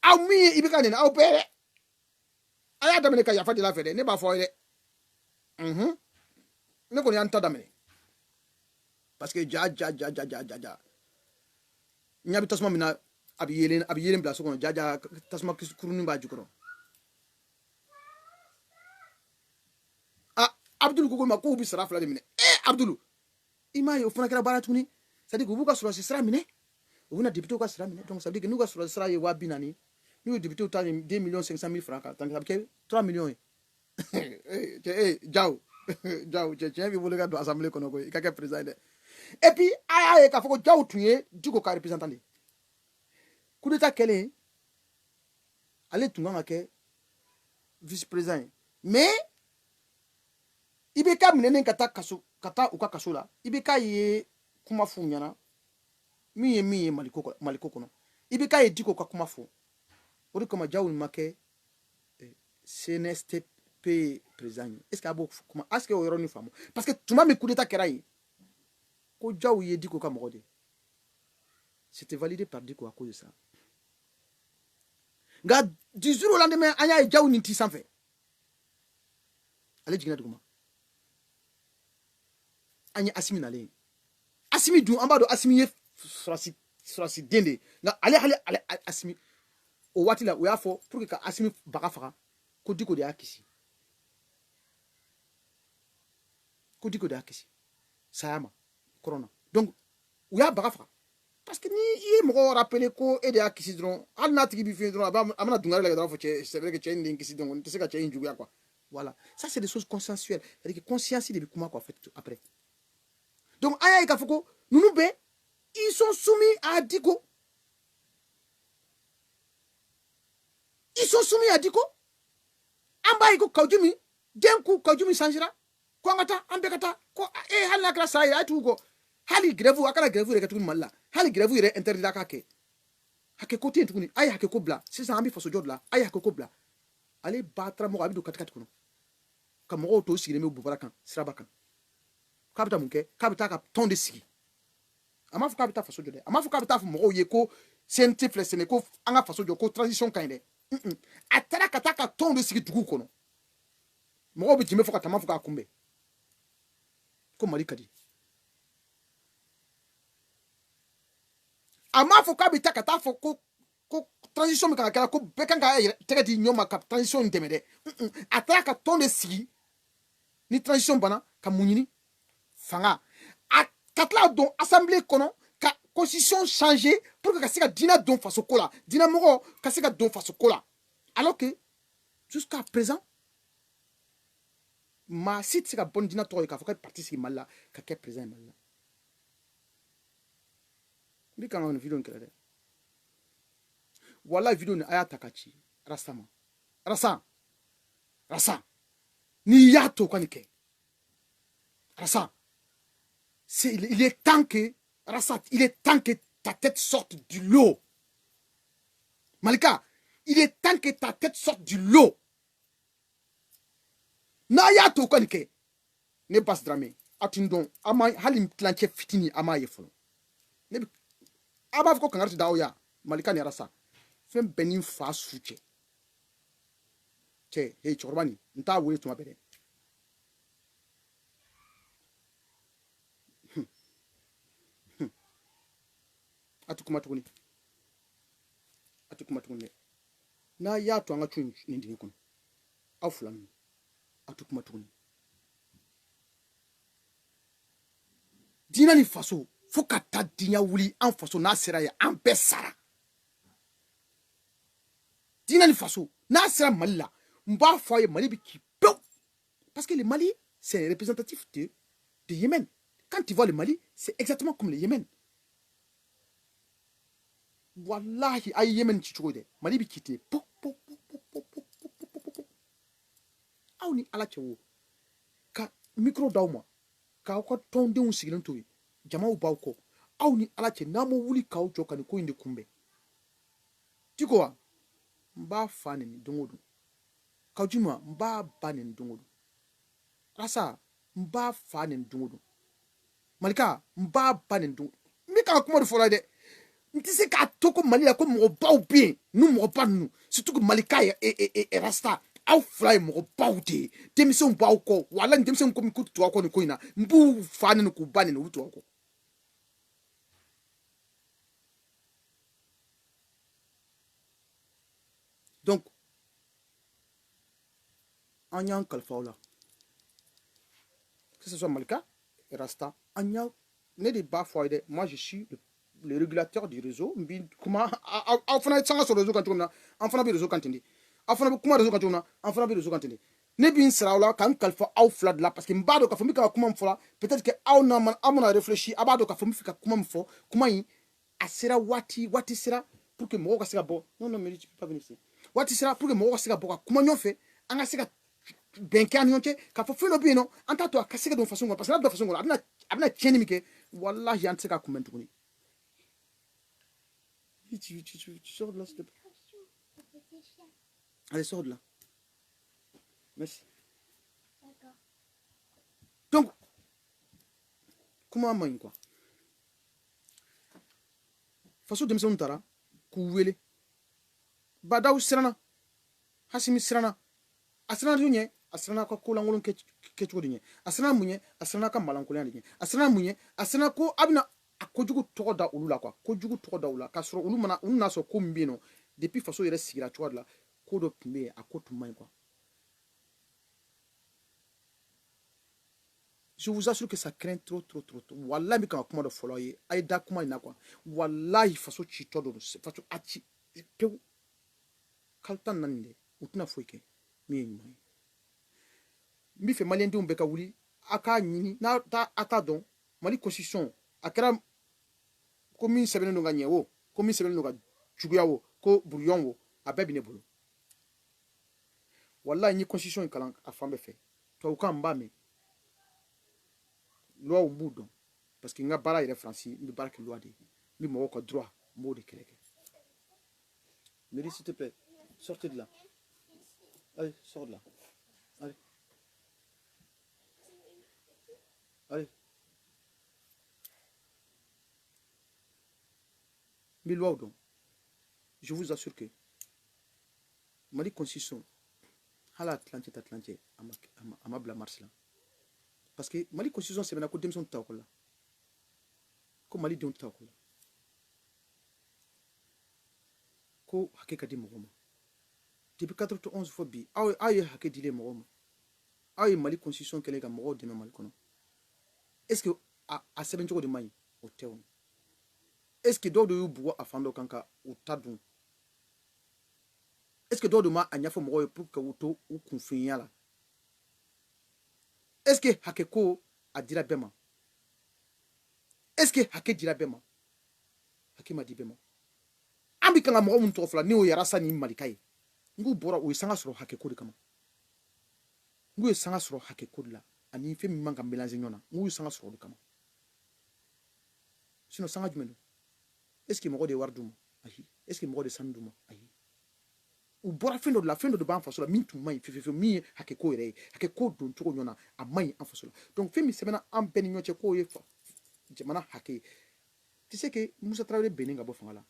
aw min ye i bɛ ka nin aw bɛɛ dɛ a y'a daminɛ ka yafa deli a fɛ dɛ ne b'a fɔ aw ye dɛ ne kɔni y'an ta daminɛ parce que ja n ɲɛ bɛ tasuma min na a bɛ yelen bila so kɔnɔ ja tasuma kurunin b'a jukɔrɔ Abdul ko ma k'u bɛ sara 2 de minɛ Abdul i m'a ye o fana kɛra baara tuguni c'est à dire que u b'u ka sɔrɔsi sira minɛ Vous n'avez député au cas donc ça veut dire que nous sera yewa binani. Nous député au 2 500 000 francs. Donc ça veut 3 millions. Ciao. Ciao. Tiens, vous regardez l'Assemblée qu'on a eu. Président. Et puis, aïe, quand faut que Ciao tuer, du coup, représentant. Coup d'état quel est? Allez, tout le monde vice-président. Mais, il y a des kata ou kaso là. Il y a des kuma fu nyana. Mi maliko kono. Il y a des diko kuma fu. Ori comme Ciao make CNSTP président. Est-ce qu'il y a beaucoup comment est-ce que vous avez une femme? Parce que tu m'as mis coup d'état keraï. Ko Ciao y diko comme rodé. C'était validé par diko à cause de ça. Nga du jour au lendemain, anya Ciao ninti sans fait. Allez jigna duguma. Anya Assimi nale. Assimi du ambado Assimi surasi dende. Nga allez Assimi. O wati la oya fo pour que Assimi baga faga. Ko diko de akisi. Ko diko de akisi. Sayama corona. Donc oya baga faga. Parce que ni il me rappelé ko et de akisi dron. Al na tigi bi fi dron amana dungare la dron fo c'est vrai que tu as une kisi donc tu sais que tu as une jouya quoi. Voilà. Ça c'est des choses consensuelles. C'est-à-dire que conscience il est comment quoi fait après. Donc aya ikafoko nous be ils sont soumis à Diko. Ils sont soumis à Diko. Amba iko kaujumi, denku kaujumi sanjira. Ko ngata ambekata ko hala kala sai atu ko. Hali grevu akala grevu re katuni malla. Hali grevu re interdit la kake. Hake côté tukuni ay hake ko bla. C'est ça ambi faso jodla. Ay hake ko bla. Allez batra mo abidu katkat kuno. Kam mo to sigire me bubarakan, sirabakan. Kabita munke, kabita ka ton de sigi. Ama fu kabita faso jode. Ama fu kabita fu mo yeko sente flesene ko anga faso joko transition kainde. Atara kataka ton de sigi dugu kono. Mo bi jime foka tama foka kumbe. Ko mali kadi. Ama fu kabita kata fo ko transition ka kala ko bekanga tega di nyoma ka transition ndemede. Atara ka ton de sigi ni transition bana ka munyini fanga. Katla don assemblée kono ka constitution changer pour que kasika dina don faso kola dina moko kasika don faso kola alors que jusqu'à présent ma site sika bon dina to ka foka parti si malla ka ke présent malla bi kan on vidéo nkele wala vidéo ni aya takachi rasama rasa ni yato kanike rasa il est temps que Rassat, il est temps que ta tête sorte du lot. Malika, il est temps que ta tête sorte du lot. Naya to konike. Ne pas drame. Atindon, ama halim planche fitini ama yefolo. Ne ama fko kangarti daoya. Malika ni Rassa. Fem benin fa suche. Che, hey chorbani, nta wele tuma bere. Atukuma tukuni na ya to anga chun nindi kun afulan atukuma tukuni dina ni faso fo ka ta dinya wuli en faso na sera ya en besara dina ni faso na sera malla mba foye mali bi ki parce que le Mali c'est représentatif de Yémen. Quand tu vois le Mali c'est exactement comme le Yémen. Wallahi ay Yemen ci chogode mali bi kité awni ala cewo ka micro dawma ka ko tonde un sigilen to jamaw bawko awni ala ce namo wuli kaw jokani ko inde kumbe tiko mba fane ni dongodu kawjuma mba bane ni dongodu rasa mba fane ni dongodu malika mba bane ni dongodu mi ka kuma do fola de nti se ka toko mali la ko mo baw bien nous mo pas nous surtout que malika et rasta aw fly mo baw de demison baw ko wala demison ko mi ko to ko ni ko ina mbu fane ni ko bane ni wuto ko donc anyan kalfaula que ce soit malika et rasta anya ne de ba foide moi je suis le régulateur du réseau comment a fana sanga sur réseau quand on a en fana bi réseau quand tindi a fana comment réseau quand on a en fana bi réseau quand tindi ne bin srawla kan kalfa aw flad la parce que mbado ka fami ka kuma mfola peut-être que aw na man amuna réfléchi abado ka fami fika kuma mfo kuma yi asira wati sira pour que mo ka sika bo non mais tu peux pas venir ici wati sira pour que mo ka sika bo ka kuma nyon fait anga sika benkan yonche ka fo felo bi no anta to ka sika de façon parce que la de façon abna tieni mike wallahi anta sika kuma ntuni tu sors de là s'il te plaît. Allez, sors de là. Merci. D'accord. Donc, comment on quoi? Façon de me tara, kouwele. Badaou sirana. Hasimi sirana. Asrana dunye, asrana ko kolangolon kecho dunye. Asrana munye, asrana ka malankolon dunye. Asrana munye, asrana ko abina akojugu toko da ulula quoi. Kojugu toko da ulula. Kasro ulu mana unna so kombino. Depuis façon yere sigira tu vois là. Kodo pimbe akotu mai quoi. Je vous assure que ça craint trop. Wallahi quand comment de follow yi aida kuma ina quoi. Wallahi façon chito do façon achi peu kaltan nande utuna foike mi mai. Mi fait malien de mbeka wuli aka nyini na ta ata don mali constitution akara komi sebene no ganye wo komi sebene no ga juguya wo ko brouillon wo abebine bolo. Wallahi ni constitution kalan afambe fait. To ka mbame loi au bout parce que nga bara ire français mi bara que loi de mi mo ko droit mo de keleke. Mary s'il te plaît sortez de là. Allez sors de là. Allez mi loi donc je vous assure que mali constitution hala Atlantique ama bla mars là. Parce que Mali constitution c'est maintenant que demson takola. Ko Mali don takola. Ko hakeka di mogoma. Depuis 91 fois bi aye hake dile mogoma. Aye Mali constitution kele ga mogo de Mali kono. Est-ce que a seben jogo de mai o teon? Est-ce que do yu buwa afando kanka o tadun? Est-ce que do ma anyafo mogo pour que wuto ou confinya la? Est-ce que hakeko a dira bema? Est-ce que hake dira bema? Hake ma di bema. Ambi kanga mo mun tofla ni o yarasa ni malikai. Ngu bora o isanga soro hakeko de kama. Ngu isanga soro hakeko de la. Ani fe mi manga mélanger nyona. Ngu isanga soro de kama. Sino sanga jumelo. Est-ce que mo de warduma? Ahi. Est-ce que mo de sanduma? Ahi. U bora fendo de la fendo de ban fasola min tu mai fe mi hakeko ere hakeko don toko nyona a mai en fasola donc fe mi semena am ben nyoche ko ye fa jamana hake tu sais que Moussa Traoré Beninga bo fangala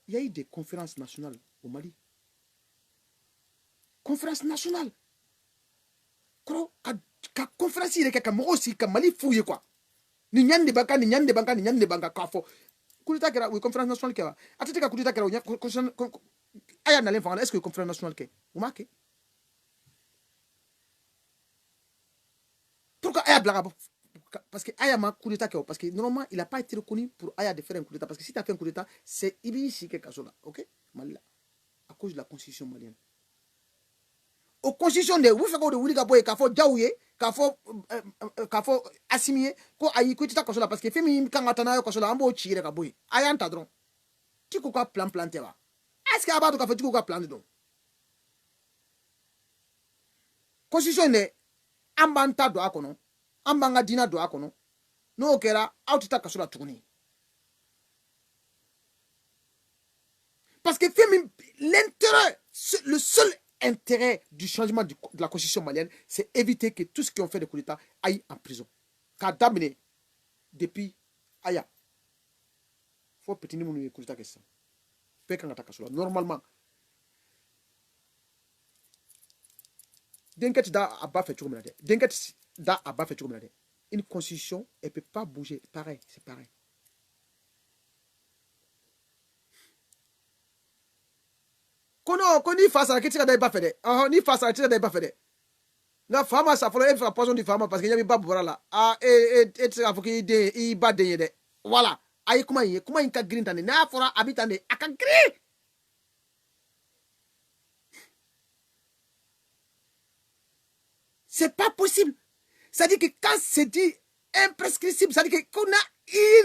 il y a eu des conférences nationales au Mali conférence nationale ko ka conférence ire ka mo aussi ka Mali fouye quoi ni nyande banka ka fo kulita kera oui conférence nationale kera atete ka kulita kera aya na l'enfant est-ce que conférence nationale ke vous marquez pourquoi aya blaga parce que aya ma coup d'état parce que normalement il a pas été reconnu pour aya de faire un coup d'état parce que si tu as fait un coup d'état c'est ici que kasola OK malila à cause de la constitution malienne au constitution de vous faites de wuli ka boy ka fo jawye ka fo assimier ko ayi coup d'état kasola parce que femi kan atana yo kasola ambo chire ka boy aya anta dron ti ko ka planté ba est-ce que abado ka fait ko ka planté donc constitution de ambanta do akono ambanga dina do akono no kera outita kasola tuguni parce que l'intérêt le seul intérêt du changement de la constitution malienne c'est éviter que tous ceux qui ont fait des coups d'état aillent en prison kadamine depuis aya faut petit ni munu coup d'état que ça pekanga kasola normalement denket da aba fait tout denket da aba fait tout une constitution elle peut pas bouger pareil c'est pareil kono koni face à kitika da ba fait ni face à kitika da ba fait la femme ça faut être poison du femme parce que y a pas voilà là et ça faut qu'il i ba de voilà aye kuma in ka green tane n'a fɔra abitane aka green. C'est pas possible. Ça dit que quand c'est dit imprescriptible, ça dit que qu'on a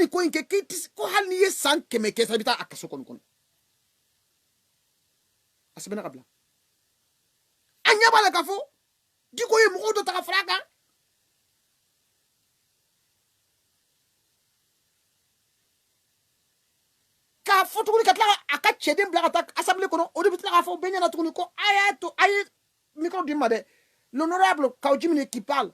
une coin que ko hali sans que me que ça bita akaso kon. Asbena kabla. Anya bala kafo. Du ko ye mo do ta fraga. Ka foto ko katla aka chedem bla attaque assemblée kono o de bitla ka fo benya na tukuni ko ayato aye micro di made. L'honorable Kaujimine qui parle,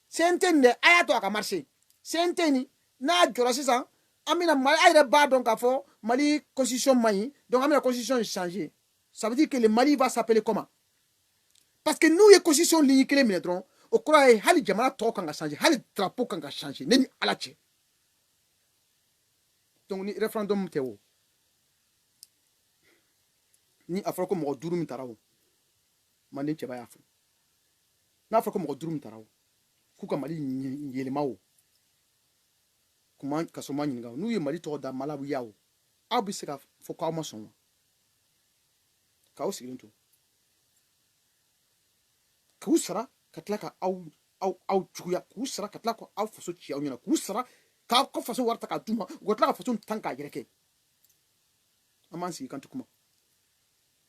c'est un thème de ayato aka marché. C'est un thème na jora sisan amina mali ayre ba donc à fond Mali constitution mani donc amina constitution changée. Ça veut dire que le Mali va s'appeler comment? Parce que nous, les constitutions lignent que les minéraux, au croit que Hali Jamala Tok a changé, Hali drapeau a changé, Neni Alache. Donc, le référendum Théo. Ni Afroko Modurum Tarao. Mani Cheba Afro. N'Afroko Modurum Tarao. Kuka Mali Yelemao. Comment Kasoma Ninga. Nous, les Mali Toda Malawi Yao. Abiseka Fokama Son. Kao Silentu. Kusara katlaka au chuya kusara katlaka au faso chia unyana kusara ka ko faso warta ka duma gotlaka faso tanka yereke amansi kan tukuma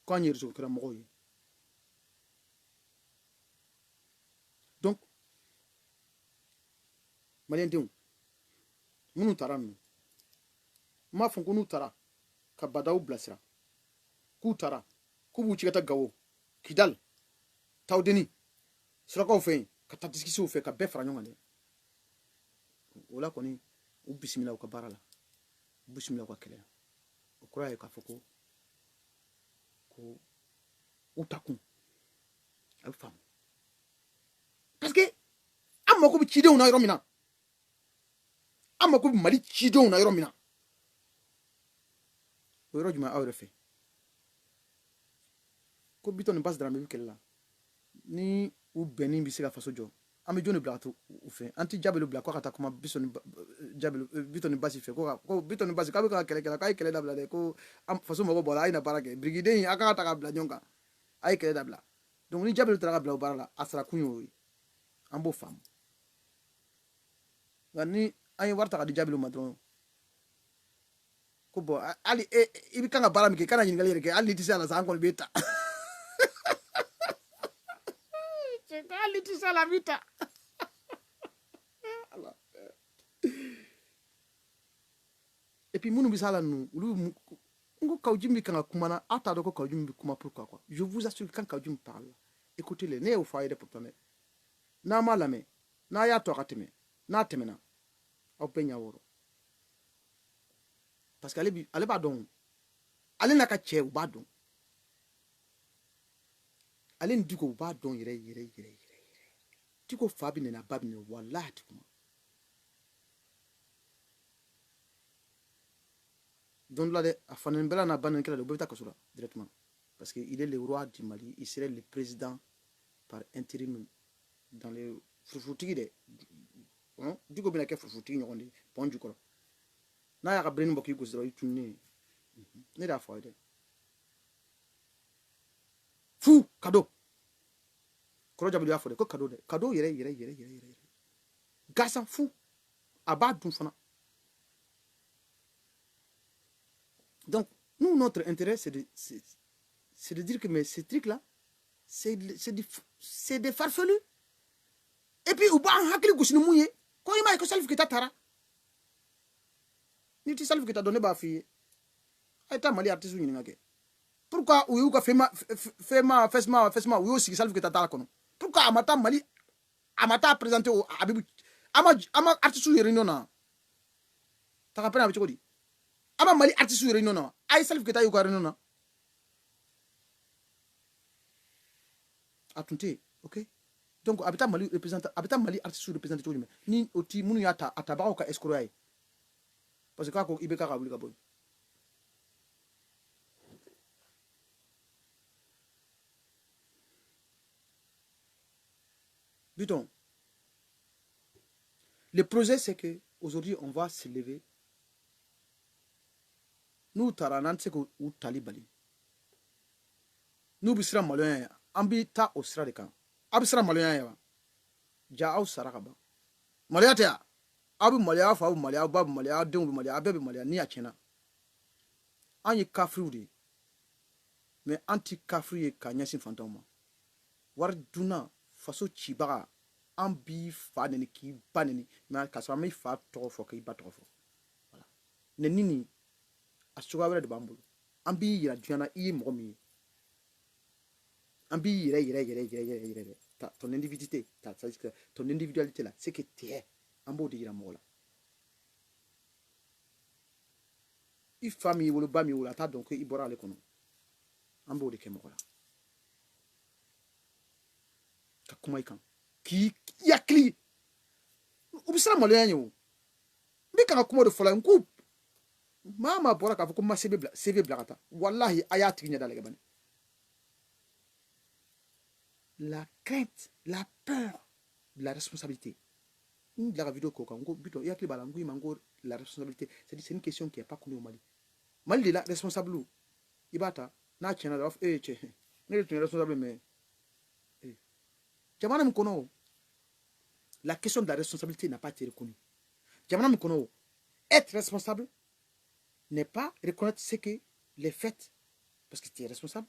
ko nyer zo kra mogoy donc malien dew munu taran ma fon ko nu tara ka badaw blasira ku tara ku bu ci gata gawo kidal tawdeni surakaw fe ka ta discussion fe ka be fara ɲɔgɔn de wala kɔni u bisimila u ka baara la u bisimila u ka kɛlɛ o kɔrɔ ye k'a fɔ ko u takun a bɛ faamu parce que an mako bɛ cidenw na yɔrɔ min na an mako bɛ Mali cidenw na yɔrɔ min na o yɔrɔ jumɛn aw yɛrɛ fɛ ko Bitɔn ni Basi Daramɛ bɛ kɛlɛ la ni u bɛnni bɛ se ka faso jɔ an bɛ jɔn de bila ka to u fɛ an tɛ Jabelu bila ko ka taa kuma Bitɔn ni Basi fɛ ko Bitɔn ni Basi k'a bɛ ka kɛlɛ kɛla k'a ye kɛlɛ dabila dɛ ko faso mɔgɔ bɔra a ye na baara kɛ birikiden in a kan ka ta ka bila ɲɔgɔn kan a ye kɛlɛ dabila donc ni Jabelu taara ka bila o baara la a sara kun y'o ye an b'o faamu nka ni an ye wari ta ka di Jabelu ma dɔrɔn ko bɔn hali i bɛ kan ka baara min kɛ i kana ɲininkali yɛrɛ kɛ hali ni tɛ se a la sa an kɔni b'e ta. La vita. Et puis munu bisala nous ngo Kaujimi kan kumana ata do ko Kaujimi kuma pourquoi quoi je vous assure quand Kaujimi parle écoutez les né au foyer de pourtant na malame na ya to kateme na temena au penya woro parce que ale ba don ale na ka che ba don ale ndiko ba don yire tiko fabi ne na babi ne wallahi tikuma donc là a fanen bela na banen kala do beta kasura directement parce que il est le roi du Mali il serait le président par intérim dans les fufutigi de hein diko bina ke fufutigi nyondi ponju ko na ya ka bren mbokki go zero tunni ne da fo de fu cadeau Koro Jabelu y'a fɔ de ko cadeau de cadeau yɛrɛ gasa fou a b'a dun fana donc nous notre intérêt c'est de dire que mais ces trucs là c'est des farfelus et puis u b'an hakili gosi ni mun ye ko i m'a ye ko Salif Keita taara ni ti Salif Keita dɔn ne b'a f'i ye a ye taa Mali artiste ɲininka kɛ pourquoi u y'u ka fɛsima u y'o sigi Salif Keita taara kɔnɔ pourquoi amata Mali amata présenté au Abibu ama artiste réunion na ta rappelle avec quoi dit ama Mali artiste réunion na ay Salif Keita yu ko réunion na atunte ok donc abita Mali représente abita Mali artiste représenté tout ni oti munu ya ta ataba ko escroyer parce que ko ibeka ka buli ka boy Bitɔn, le projet c'est que aujourd'hui on va se lever n'u taara n'an tɛ se k'u tali bali n'u bɛ siran maloya ye an bɛ taa o sira de kan a bɛ siran maloya ye wa ja aw sara ka ban maloya tɛ wa aw bɛ maloya aw fa bɛ maloya aw ba bɛ maloya aw denw bɛ maloya aw bɛɛ bɛ maloya ni a tiɲɛna an ye kafiriw de ye mais an ti kafiri ye ka ɲɛsin fantanw ma wari dunna faso cibaga an b'i fa neni k'i ba neni mais k'a sɔrɔ an b'i fa tɔgɔ fɔ k'i ba tɔgɔ fɔ voilà neni nin a cogoya wɛrɛ de b'an bolo an b'i yira diɲɛ na i ye mɔgɔ min ye an b'i yɛrɛ ton individualité ton individualité là c'est que t'es an b'o de yira mɔgɔ la i fa min y'i wolo ba min y'i wolo a t'a dɔn ko i bɔra ale kɔnɔ an b'o de kɛ mɔgɔ la ka kuma i kan k'i yakili u bɛ siran maloya ye o n bɛ ka kuma de fɔ la n ko maa maa bɔra k'a fɔ ko n ma CV bila ka taa walahi a y'a tigi ɲɛda lajɛ bani la crainte la peur de la responsabilité n bila ka vidéo k'o kan n ko Bitɔn i hakili b'a la n ko i ma n ko la responsabilité c'est une question qui est pas connue au Mali Mali de la responsable i b'a ta n'a tiɲɛna dɔrɔn e cɛ ne de tun ye responsable mais jamana min kɔnɔ la question de la responsabilité n'a pas été reconnue jamana min kɔnɔ être responsable n'est pas reconnaître ce que les faits parce que tu es responsable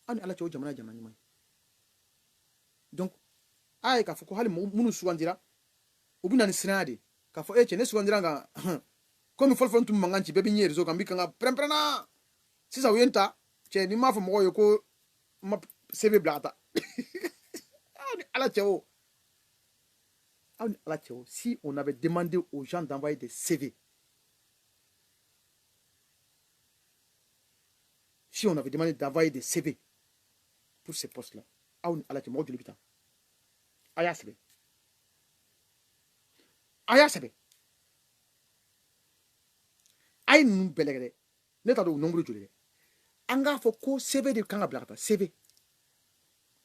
an ala cɛ o jamana jamana ɲuman ye donc a ye k'a fɔ ko hali minnu sugandira u bɛ na ni siranya de k'a fɔ cɛ ne sugandira nka komi fɔlɔfɔlɔ tun mankan ci bɛɛ bɛ ɲɛ réseau kan n bɛ kan ka pɛrɛn-pɛrɛnna sisan u ye n ta cɛ ni m'a fɔ mɔgɔw ye ko n ma CV bila ka taa aw ni ala cɛ o aw ni ala cɛ o si on avait demandé aux gens d'envoyer des CV si on avait demandé d'envoyer des CV pour ces postes-là aw ni ala cɛ mɔgɔ joli bɛ taa a y'a sɛbɛn a y'a sɛbɛn a ye ninnu bɛɛ lajɛ dɛ ne t'a dɔn o nombre joli dɛ an k'a fɔ ko CV de kan ka bila ka taa CV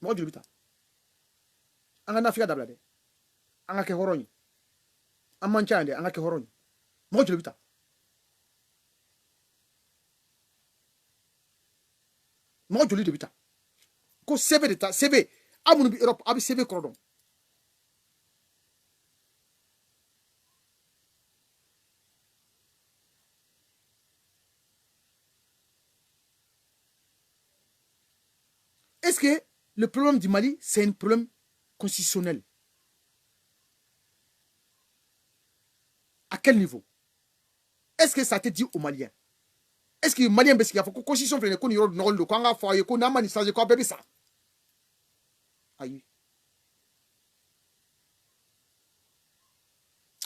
mɔgɔ joli bɛ taa an ka nafiya dabila dɛ an ka kɛ hɔrɔn ye an man ca yan dɛ an ka kɛ hɔrɔn ye mɔgɔ joli bɛ taa mɔgɔ joli de bɛ taa ko CV de ta CV aw minnu bɛ Europe a bɛ CV kɔrɔ dɔn est-ce que le problème du Mali c'est un problème constitutionnel à quel niveau est-ce que ça a été dit aux Maliens est-ce que Malien bɛ sigi k'a fɔ ko constitution filɛ nin ye ko nin yɔrɔ nɔgɔlen don k'an k'a fɔ aw ye ko n'an ma nin changer k'aw bɛɛ bɛ sa ayi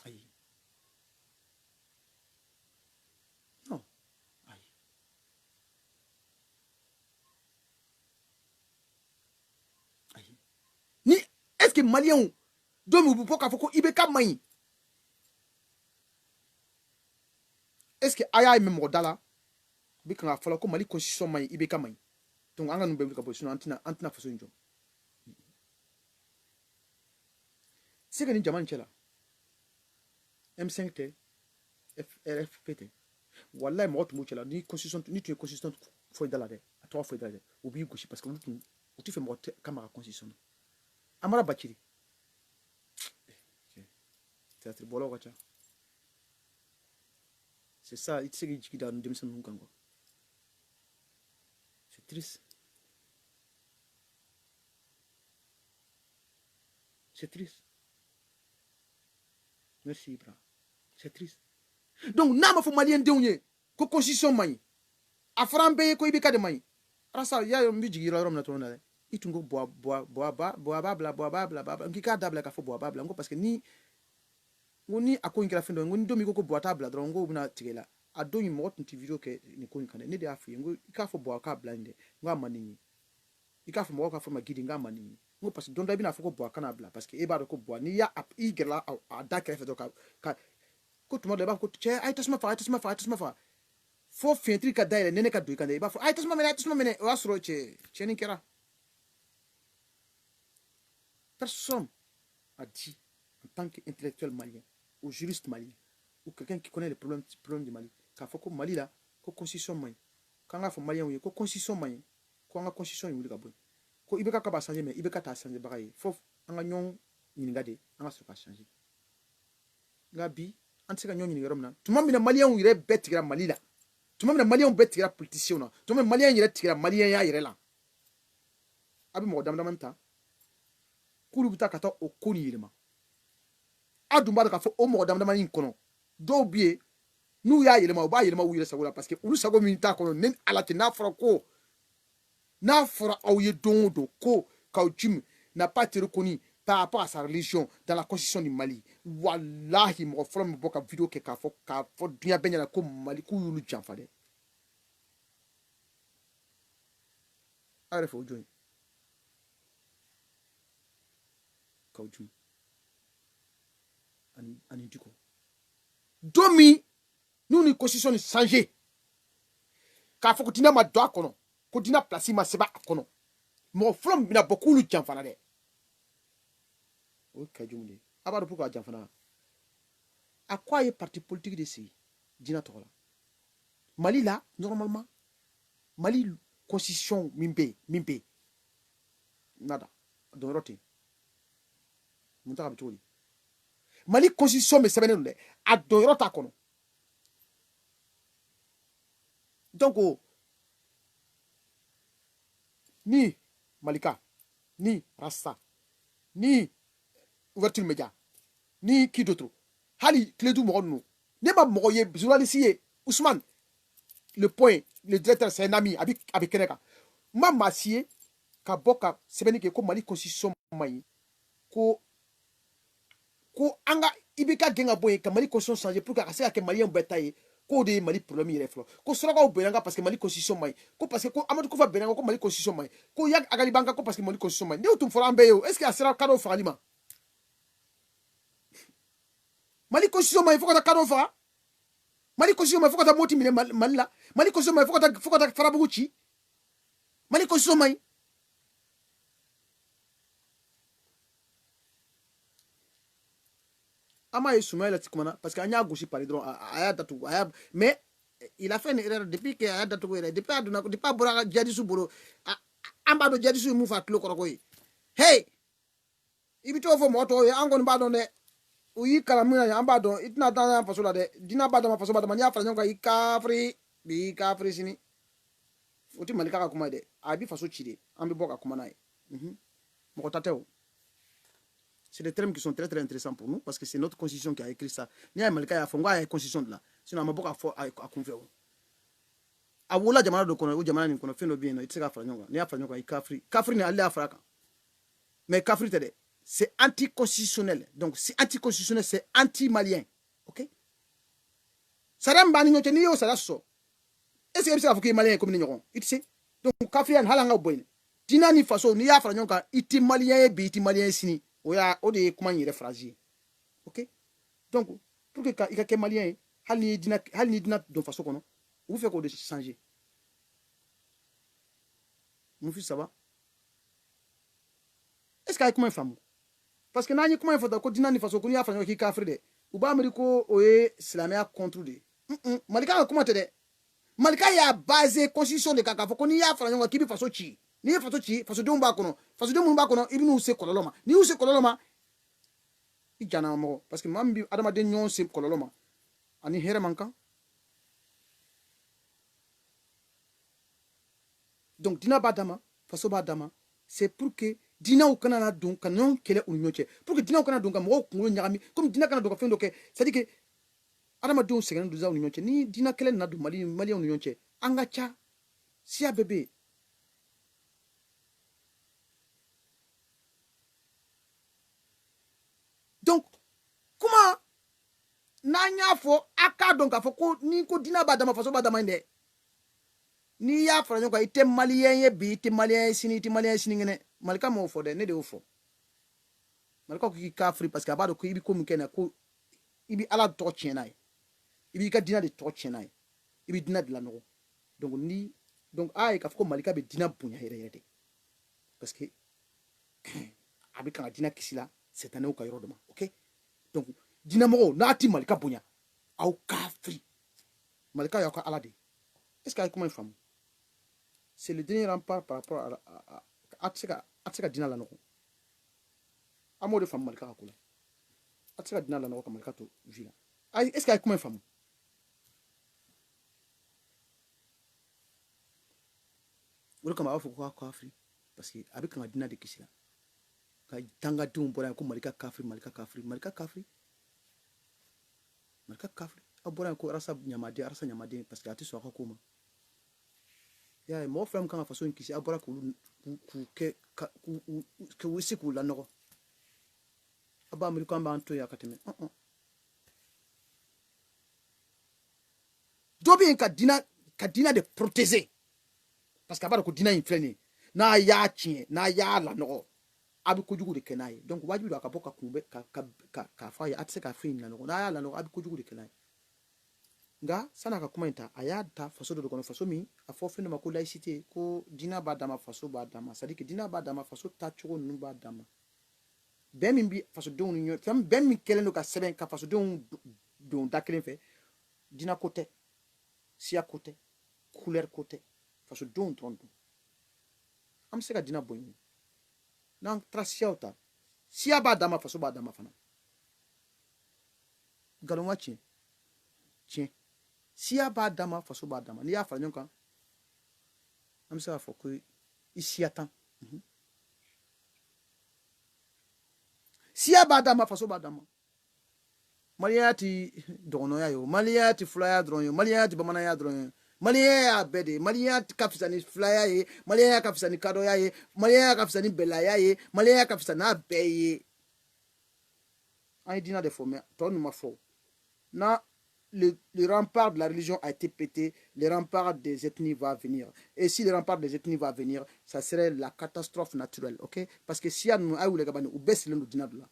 ayi non ayi ayi ni est-ce que Malien dɔ min bɛ bɔ k'a fɔ ko IBK man ɲi est-ce que a y'a ye mɔgɔ da la bi kan ka fɔla ko Mali constitution man ɲi IBK man ɲi donc an ka ninnu bɛɛ wuli ka bɔ sinon an tɛna faso in jɔ c'est que nin jama in cɛ la M5 tɛ RFP tɛ wallahi mɔgɔ tun b'u cɛ la ni tun ye constitution fɔ i da la dɛ a tɔgɔ fɔ i da la dɛ u b'i gosi parce que olu tun u tɛ fɛ mɔgɔ ka maga constitution na Amara Bacili théâtre bɔlaw ka ca c'est ça i tɛ se k'i jigi da denmisɛnnin ninnu kan quoi c'est triste c'est triste merci Ibra c'est triste donc n'a ma fɔ maliyɛn denw ye ko constitution man ɲi a fɔra an bɛɛ ye ko IBK de man ɲi arasa i y'a ye n bɛ jigin yɔrɔ min na tɔrɔ na dɛ i tun ko buwa b'a bila n k'i k'a dabila k'a fɔ buwa b'a bila n ko parce que ni a ko in kɛra fɛn dɔ ye n ko ni don min ko buwa t'a bila dɔrɔn n ko bɛna tigɛ la a don in mɔgɔ tun tɛ video kɛ nin ko in kan dɛ ne de y'a f'i ye n ko i k'a fɔ buwa k'a bila nin dɛ n ko a man di n ye i k'a fɔ mɔgɔw k'a fɔ ma gidi n k'a man di n ye n ko parce que don dɔ i bɛna fɔ ko buwa kana bila parce que e b'a dɔn ko buwa n'i i gɛrɛla a da kɛrɛfɛ dɔrɔn ka ko tuma dɔ i b'a fɔ ko cɛ a ye tasuma faga a ye tasuma faga a ye tasuma faga fo fiɲɛtiri ka dayɛlɛ nɛnɛ ka don i kan dɛ i b'a fɔ a ye tasuma minɛ o y'a sɔrɔ cɛnni kɛra personne a dit en tant qu'intellectuel malien ou juriste malien ou quelqu'un qui connaît les problèmes du Mali k'a fɔ ko Mali la ko constitution man kan ga fo malien wi ko constitution man ko nga constitution wi ka bon ko ibe ka ba changer mais ibe ka ta changer bagay fof anga ñong ñi ngade anga so ka changer nga bi anti ka ñong ñi ngarom na tuma mina malien wi re betigra malila tuma mina malien betigra politicien na tuma malien yire tigra malien ya yire la abi mo dam damanta kulu buta kata o koni yirema adumba ka fo o mo dam damani kono do bie nu ya yelema o ba yelema wuyere sagola parce que ulu sago min ta kono nen alati na fora ko na fora au ye dondo ko kauchim n'a pas été reconnu par rapport à sa religion dans la constitution du Mali. Wallahi mo fora mo boka vidéo ke ka fo dunya benya la ko Mali ku yulu janfale are fo join kauchim ani diko domi nous ni constitution ni changer ka fo ko dina ma do akono ko dina place ma seba akono mo from bina beaucoup lu janfana de o ka jumde abado pourquoi janfana à quoi est parti politique de ces dina tola Mali là normalement Mali constitution mimbe nada do roté muta ka bitoli Mali constitution me sebene nde a do rota kono donc ni Malika ni Rasta ni ouverture média ni qui d'autre hali clédou mo no ne ba mo ye journaliste Ousmane le point le directeur c'est un ami avec Keneka ma massier ka boka sebene ke ko Mali constitution mai ko anga ibika genga boye ka Mali constitution changer pour que ça que malien betaye ko de Mali problème yere flo ko soroka o benanga parce que Mali constitution mai ko parce que ko Amadou Koufa benanga ko Mali constitution mai ko yak agali banka ko parce que Mali constitution mai ne tum fora ambe yo est-ce que asira kado falima Mali constitution mai faut que ta kado fa Mali constitution mai faut que ta moti mine Mali Mali constitution mai faut que ta farabuchi Mali constitution mai Ama et Soumaïla Tikomana, parce qu'il y a un gauche par exemple, mais il a fait une erreur depuis qu'il y a un datou, depuis pas Bora Djadisou Boro, Ambado Djadisou Moufa Klokorokoy. Hey! Ibito fo moto, Angon Badone, oui, Kalamina, Ambado, it not done for Sola de Dina Badama for Soba, Mania Franka, Ikafri, Bika Frisini. Foti Malika Kumade, I be for Suchide, Ambiboka Kumanai. Motateo. C'est des termes qui sont très très intéressants pour nous parce que c'est notre constitution qui a écrit ça. Ni a Malika ya fonga ya constitution de là. Sinon on m'a beaucoup à confier. A wola jamana do kono, jamana ni kono fendo bien no itse fara nyonga. Ni afara nyonga ikafri. Kafri ni alle afara. Mais kafri tede, c'est anticonstitutionnel. Donc c'est anticonstitutionnel, c'est anti-malien. OK? Saramba ni nyote ni yo sala so. Est-ce que ça faut que malien comme ni nyoron? Itse. Donc kafri an halanga boyne. Dina ni faso ni afara nyonga iti malien bi iti malien sini. Oya ode comment il est fragile. OK? Donc pour que il y a malien hal ni dina de façon kono vous fait quoi de changer. Mon fils ça va? Est-ce qu'il y a comment femme? Parce que nani comment il faut que dina ni façon kono ya fa ki kafre de. Ou ba ameriko oye islamia contre de. Malika comment te de? Malika ya basé constitution de kaka faut kono ya fa nyonga ki bi façon chi. Ni façon chi façon de mba kono. Façon de mba kono ibinu se kololoma. Ni u se kololoma i jana mo parce que mambi adama de nyon se kololoma. Ani here manka. Donc dina badama façon badama c'est pour que dina ou kana donc kanon kele union che. Pour que dina ou kana donc mo ko nyami comme dina kana donc fendo que c'est dire que adama de segen do za union che ni dina kele na do mali union che anga cha sia bébé. Donc, comment nanya fo aka donc afo ko ni ko dina badama faso badama inde ni ya franyo ko ite malien ye bi ite malien sini ngene malika mo fo de ne de ofo malika ko ki ka free parce que abado ko ibi ko mukena ko ibi ala to chenai ibi ka dina de to chenai ibi dina de la no donc ay ka fo malika be dina bunya here parce que abi kan dina kisila c'est un autre caillou, ok? Donc, dynamo, nati malika bonya, au kafri, malika yaka alade, est-ce qu'il y a comment une femme? C'est le dernier rempart par rapport à Atseka Dina la noko. Amour de femme malka akula. Atseka Dina la noko malka to vila. Est-ce qu'il y a comment une femme? Vous le comment faut quoi Afri? Parce que avec un Dina de Kishila. Quand tanga tu mbora ko malika kafri. Abora ko rasa nyamade parce que ati so akoma. Ya mo frère quand façon Kishi abora ko ku wisi ku la noko. Aba amerika mba anto ya kateme. Dobi ka dina de protéger. Parce que abara ko dina inflene. Na ya chien, na ya la noko. Abi kojugu de kenaye. Donc wajibi do akaboka kumbe ka fa ya atse ka fin la noko. Na ya la noko abi kojugu de kenaye. Nga sana ka komenta aya ta faso do kono faso mi afo fendo mako laïcité ko dina ba dama faso ba dama c'est-à-dire que dina ba dama faso ta choko nu ba dama ben min bi faso don ñu fam ben mi kelen ka seben ka faso don dakelen fe dina côté sia côté couleur côté faso don tonton am se ka dina boy nan trasiauta sia ba dama faso ba dama fana galon wachi tiens Sia ba dama faso ba dama ni ya fa nyonka am sa fa ko isi atan sia ba dama faso ba dama maliyati dono ya yo maliyati flyer dron yo maliyati bamana ya dron maliya bede maliyati kafisani flyer ye maliya kafisani kado ya ye maliya kafisani bela ya ye maliya kafisana beye ay dina de fo me ton ma fo na le rempart de la religion a été pété, le rempart des ethnies va venir. Et si le rempart des ethnies va venir, ça serait la catastrophe naturelle, ok? Parce que si nous avons les gabani, ou baisse le dina de là.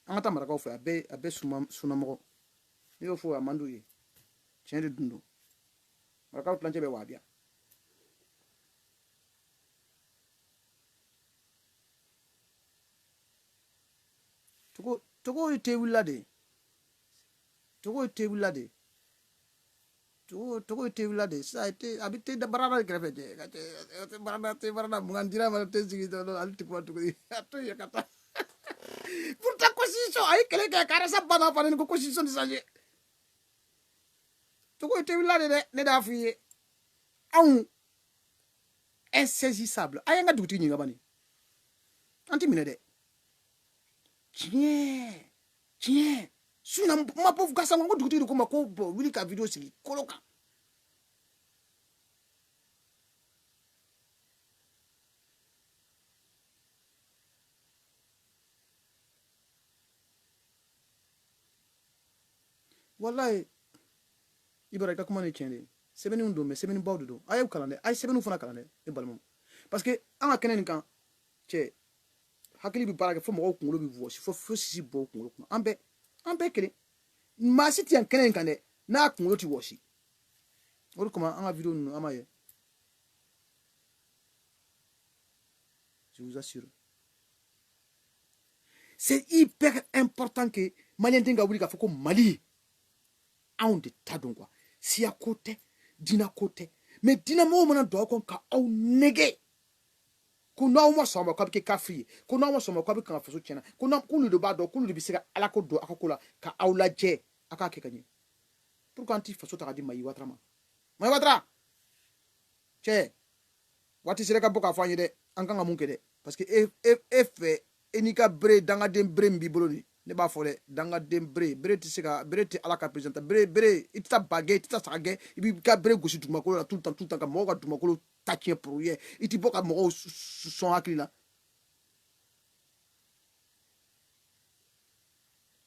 En tant que fait, abe sunamoro. Il faut amandouye. Tiens de dundo. Maraka planche be wabia. Togo ite wulade. Togo ite wulade. Togo ite wulade. Ça a été habité de barara greffe. Barara mungandira malate sigito alti kwa togo. Ato yakata. Pour ta constitution, aïe, quelqu'un qui a sa bonne affaire, une constitution de s'agir. Tu vois, tu as vu les affaires. Insaisissable. Aïe, nga douti ni gabani. Anti minede. Tiens. Suna ma pauvre gassa, nga douti de kuma ko wili ka vidéo sili. Koloka. Wallahi. Ibaraka kuma ne tiende. Sebeni undo me sebeni bawdu do. Aye kalande. Aye sebeni fana kalande. E balmum. Parce que anga kenen kan. Che. Hakili bi baraka fo mo ko ngolo bi voice. Fo sisi bo ko ngolo. Ambe kele. Ma siti an kenen kan de. Na ko ngolo ti woshi. Olu comment anga vidéo nu amaye. Je vous assure. C'est hyper important que Malien tenga wuli ka foko Mali. On de tadon quoi. Si à côté, dina côté. Mais dina mo mona do kon ka au nege. Ko na mo so ma ko bi ka free. Ko na mo so ma ko bi kan faso chena. Ko na ko lu do ba do ko lu bi sira ala ko do akakola ka au la je aka ke kanyi. Pourquoi anti faso ta di mayi watra ma. Mayi watra. Che. Wati sira ka boka fanyi de anka nga munke de. Parce que if enika bre danga dem bre mbibolo ni. Ne b'a fɔ dɛ danga den bere tɛ se ka bere tɛ ala ka président bere i tɛ taa bagɛ i tɛ taa saga gɛn i b'i ka bere gosi dugumakolo la tout le temps ka mɔgɔw ka dugumakolo ta tiɲɛ pour ye i tɛ bɔ ka mɔgɔw sɔn hakili la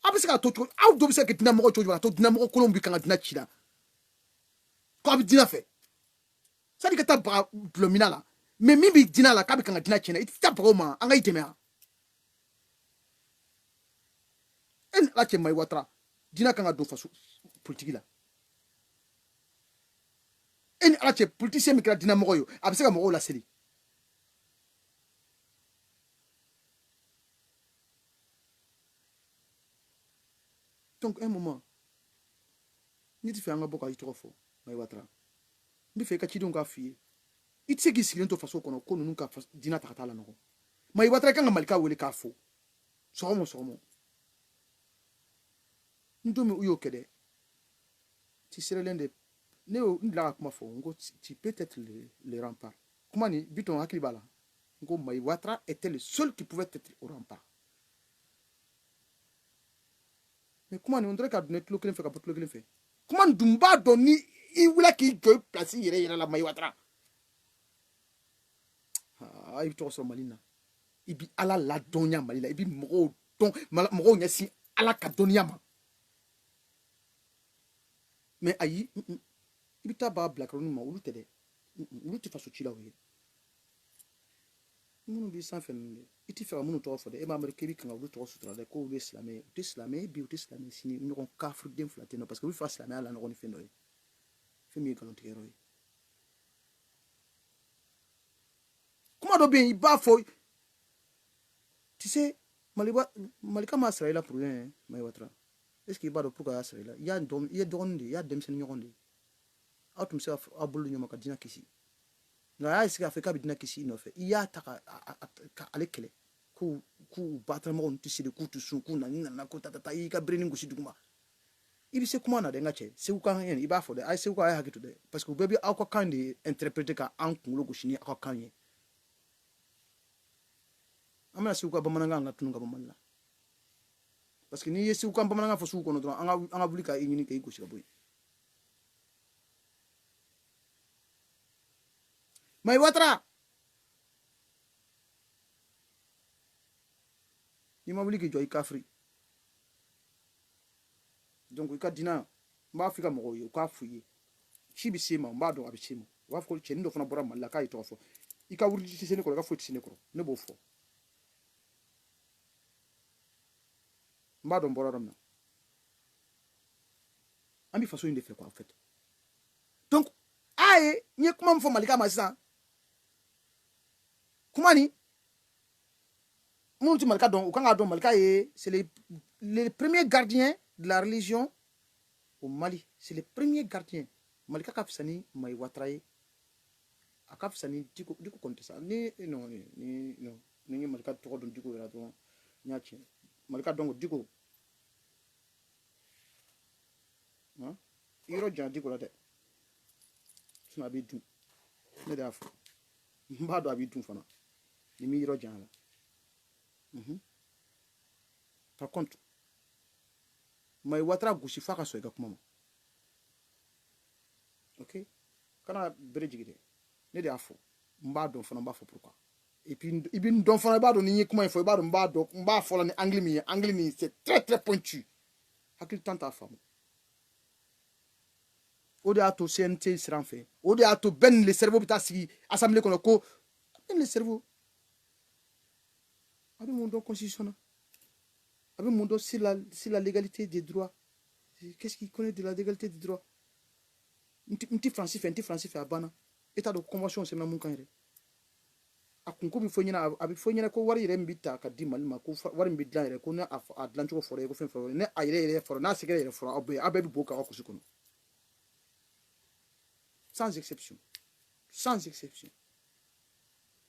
a bɛ se ka to cogo aw dɔ bɛ se ka kɛ dinamɔgɔ cogo ka to dinamɔgɔ kolonw bi kan ka dina ci la ko a bɛ dina fɛ sani ka taa baga dulɔmina la mais min bɛ dina la k'a bɛ kan ka dina tiɲɛ i tɛ taa bagaw ma an ka i dɛmɛ yan. En la cɛ Mayi Watara dina kan ka don faso politique la e ni ala cɛ politicien min kɛra dinamɔgɔ ye a bɛ se ka mɔgɔw laseli donc un moment n'i tɛ fɛ an ka bɔ ka i tɔgɔ fɔ Mayi Watara Mbi fe ka chidon ka fi. Itse ki sigilen to faso kono ko nunu ka dina ta kala no. Mai Ouattara kan malika wele ka fo. Somo. Ndomi uyo kede. Ti serelende ne o ndla kuma fo ngo ti peut-être les remparts. Comment ni biton akili bala. Ngo Mai Ouattara était le seul qui pouvait être au rempart. Mais comment on dirait qu'à donner tout le fait qu'à tout le fait. Comment Dumba doni il voulait qu'il que place il la Mai Ouattara. Ah, il to so malina. Ibi ala la donya malila ibi mo don mo nya si ala ka donya ma. Mais ayi ibi ta ba black ronu ma ulu tede. Ulu ti faso chila we. Munu bi san fen iti fera munu to fo de e ma amerike bi kan ulu to sutra de ko ulu islamé bi ulu islamé sini ñu kon kafir dem flaté no parce que ulu fa islamé ala no kon fe no e. Fe mi kan tero e. Comment do bien iba fo. Tu sais Malika ma Israël pour rien Mai Ouattara. Est-ce qu'il va de pour Israël? Il y a dem sen ñoronde. Autum se a bulu ñoma ka dina kisi. Na ya iska Afrika bi dina kisi no fe. Il y a ta ka alekele. Ku battre mo on tisi de ku tu sun ku na ko tata yi ka breni ngusi duguma. Ibi se kuma na de ngache. Se ku kan yen iba fo de ai se ku ai hakitu de parce que baby akwa kan de interpréter ka an kungulo gushini akwa kan yen. Amana se ku bamananga nga tununga bamanla. Parce que ni yesi ukamba mananga fo su kono don anga bulika inyini ke ikushika boy. Mai Ouattara ni mabuliki joy kafri. Donc ika dina mba Afrika mo yo ka fuye. Chibi sema mba do abisema. Wa fo cheni do fona bora malaka ito fo. Ika wuri tisene ko ka fo tisene ko ne bo fo. Mba do bora ramna. Ami façon de faire quoi en fait. Donc aye nye kuma mfo malika masisa. Kumani mon malika don ukanga don malika c'est les premiers gardiens de la religion au Mali. C'est les premiers gardiens. Malika kafsani Mai Ouattara akafsani diko konte ça ni malika to don diko la don nyachi malika don diko hein iro jan diko la de suna bi dun ne da fo mba do abi dun fana ni mi iro jan la par contre Mai Ouattara gushi faka so ga kuma OK kana berejigide ne da fo mba do fana mba fo pourquoi et puis ibin don fana ba do ni kuma fo ba do mba fo la ni anglais ni c'est très pointu hakil tanta femme o de ato CNT siran fait o de ato ben le cerveau bita sigi assemblée kono ko ben le cerveau abi mon don constitutionnel abi mon don sur la légalité des droits. Qu'est-ce qu'il connaît de la légalité des droits? Un petit français fait abana état de convention c'est même mon kanre akunko bi fonyina abi fonyina ko wari yere mbita ka di malima ko wari mbidla yere ko na atlantico foro ko fen foro ne ayere yere foro na sigere yere foro abe bi boka ko sukono sans exception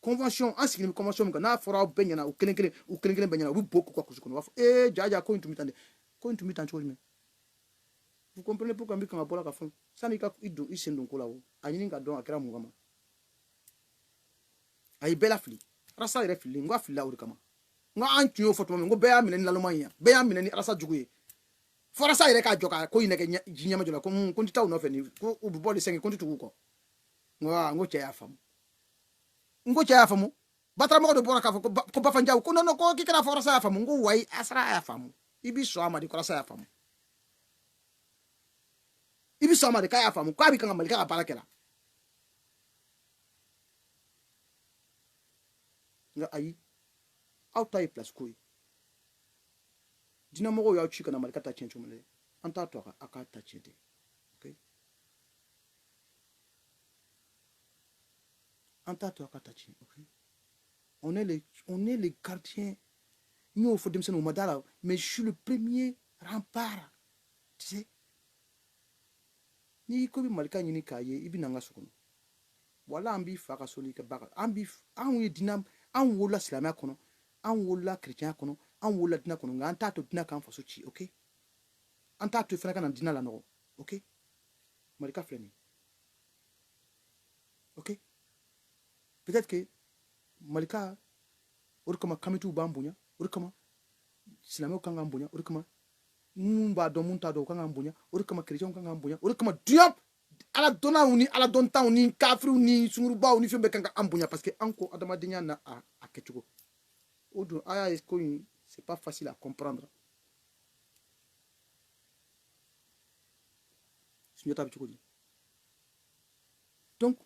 convention en signé convention na foro benyana o kelen benyana bi boka ko sukono jaja ko intumitande choli. Vous comprenez pourquoi mbi kan bola ka fon sani ka idu isendon ko lawo anyini ka don akira mungama ay bela fili rasa yere fili ngwa fili la uri kama nga antuyo foto ngo be amine ni lalumanya be amine ni rasa juguye fo rasa yere ka joka ko yine ke jinyama jola ko ntita uno fe ni ko ubu boli sengi ko ntitu ko ngo che ya famu batra mo do bora ka ko ba fanja ko no ko kikara fo rasa ya famu ngo wai asra ya famu ibi so amadi ko rasa ya famu ibi so amadi ka ya famu ko abi kan malika ka parakela nga ayi autai plus koy dina mo yo chika na malika ta chencho mele anta to aka ta chete. OK anta to aka ta chete. OK on est les gardiens nous faut demser no madala mais je suis le premier rempart tu sais ni ko bi malika nyini kaye ibi nanga sokono wala an b'i fa ka soli ka baga an b'i an ye dina an wolola silamɛya kɔnɔ an wolola chrétien kɔnɔ an wolola dina kɔnɔ nka an t'a to dina k'an faso ci ok an t'a to fana ka na dina la nɔgɔ ok Malika filɛ nin ye ok peut-être que Malika o de kama kamitiw b'an bonya o de kama silamɛw kan k'an bonya o de kama mun b'a dɔn mun t'a dɔn o kan k'an bonya o de kama chrétienw kan k'an bonya o de kama duyan ala dɔnnaw ni ala dɔntaw ni kafiriw ni sungurubaw ni fɛn bɛɛ kan k'an bonya parce que an ko adamadenya n'a a kɛcogo o dun a y'a ye ko in c'est pas facile à comprendre Sunjata bɛ cogo di donc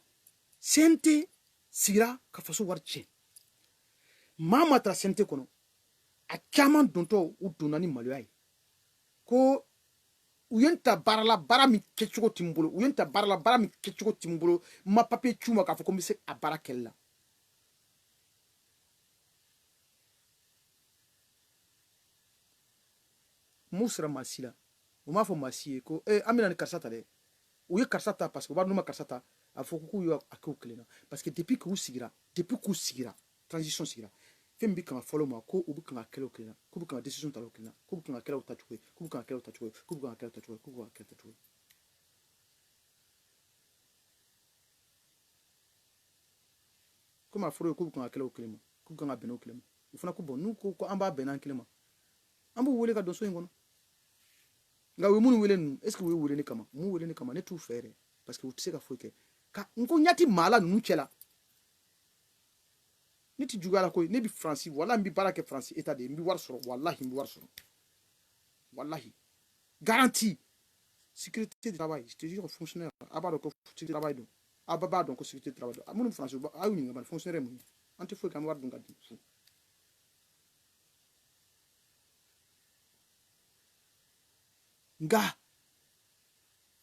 CNT sigira ka faso wari tiɲɛ maa ma taara CNT kɔnɔ a caman dontɔ u donna ni maloya ye ko u ye n ta baara la baara min kɛcogo tɛ n bolo u ye n ta baara la baara min kɛcogo tɛ n bolo n ma papiye c'u ma k'a fɔ ko n bɛ se a baara kɛli la m'u sera maa si la u m'a fɔ maa si ye ko an bɛna ni karisa ta dɛ u ye karisa ta parce que u b'a dɔn n'u ma karisa ta a fɔ k'u y'u a kɛ u kelen na parce que depuis k'u sigira transition sigira fɛn min bɛ kan ka fɔlɔ ma ko u bɛ kan ka kɛlɛ o kelen na k'u bɛ kan ka décision ta o kelen na k'u bɛ kan ka kɛlɛ o tacogo ye k'u bɛ kan ka kɛlɛ o tacogo ye k'u bɛ kan ka kɛlɛ o tacogo ye k'u bɛ kan ka kɛlɛ o tacogo ye komi a fɔra k'u bɛ kan ka kɛlɛ o kelen ma k'u bɛ kan ka bɛn o kelen ma u fana ko bon n'u ko ko an b'a bɛn n'an kelen ma an b'u wele ka don so in kɔnɔ nka u ye minnu wele ninnu est ce que u ye wele ne kama mun wele ne kama ne t'u fɛ yɛrɛ parce que u tɛ se ka foyi kɛ ka n ko ɲati maa la ninnu cɛ la ne ti juguya la koyi ne bi Faransi wala n bi baara kɛ Faransi état de n bi wari sɔrɔ wallahi n bi wari sɔrɔ wallahi garantie sécurité du travail je te jure fonctionnaire a b'a dɔn ko sécurité du travail don a bɛɛ b'a dɔn ko sécurité du travail don minnu Faransi a y'u ɲininka bani fonctionnaire mun ye an tɛ foyi kɛ an bɛ wari dun ka di fu nka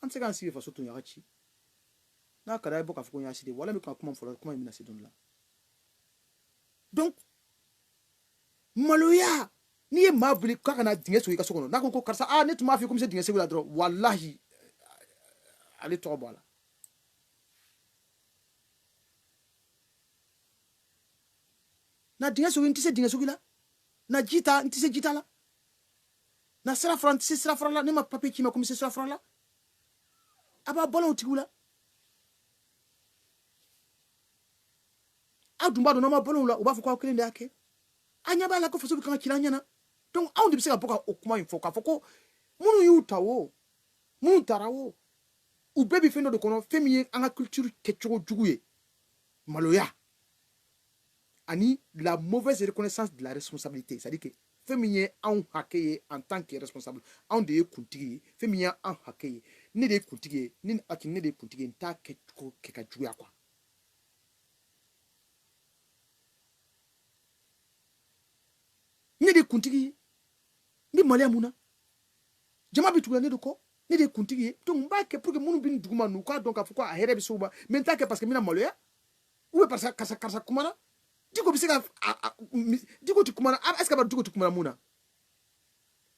an tɛ se k'an sigi faso to yen a ka ci n'a ka d'a ye bɔ k'a fɔ ko n y'a sidi wala n bɛ ka kuma fɔlɔ kuma in bɛna se don la donc maloya n'i ye maa bili k'a kana dingɛ so i ka so kɔnɔ n'a ko karisa ne tun b'a fɔ i ko n bɛ se dingɛ segu la dɔrɔn walahi ale tɔgɔ bɔ a la na dingɛ segu n tɛ se dingɛ segu la na ji ta n tɛ se ji ta la na sira fara n tɛ se sira fara la ne ma papiye ci ma ko n bɛ se sira fara la a b'a bɔlɔn o tigiw la aw dun b'a dɔn n'aw ma bɔlɔn la u b'a fɔ ko aw kelen de y'a kɛ an ɲɛ b'a la ko faso bɛ kan ka ci an ɲɛna donc anw de bɛ se ka bɔ ka o kuma in fɔ k'a fɔ ko minnu y'u ta o minnu taara o u bɛɛ bɛ fɛn dɔ de kɔnɔ fɛn min ye an ka culture kɛcogo jugu ye maloya ani la mauvaise reconnaissance de la responsabilité c'est à dire que fɛn min ye anw hakɛ ye en tant que responsable anw de ye kuntigi ye fɛn min ye an hakɛ ye ne de ye kuntigi ye ne de ye kuntigi ye n t'a kɛcogo kɛ ka juguya quoi ne de ye kuntigi ye n bɛ maloya mun na jama bɛ tugu la ne de kɔ ne de ye kuntigi ye donc n b'a kɛ pour que minnu bɛ nin dugu ma n'u k'a dɔn k'a fɔ ko a hɛrɛ bɛ se u ma mais n t'a kɛ parce que n bɛna maloya ou bien parce que karisa kumana Diko bɛ se ka Diko tɛ kumana est ce que a b'a Diko tɛ kumana mun na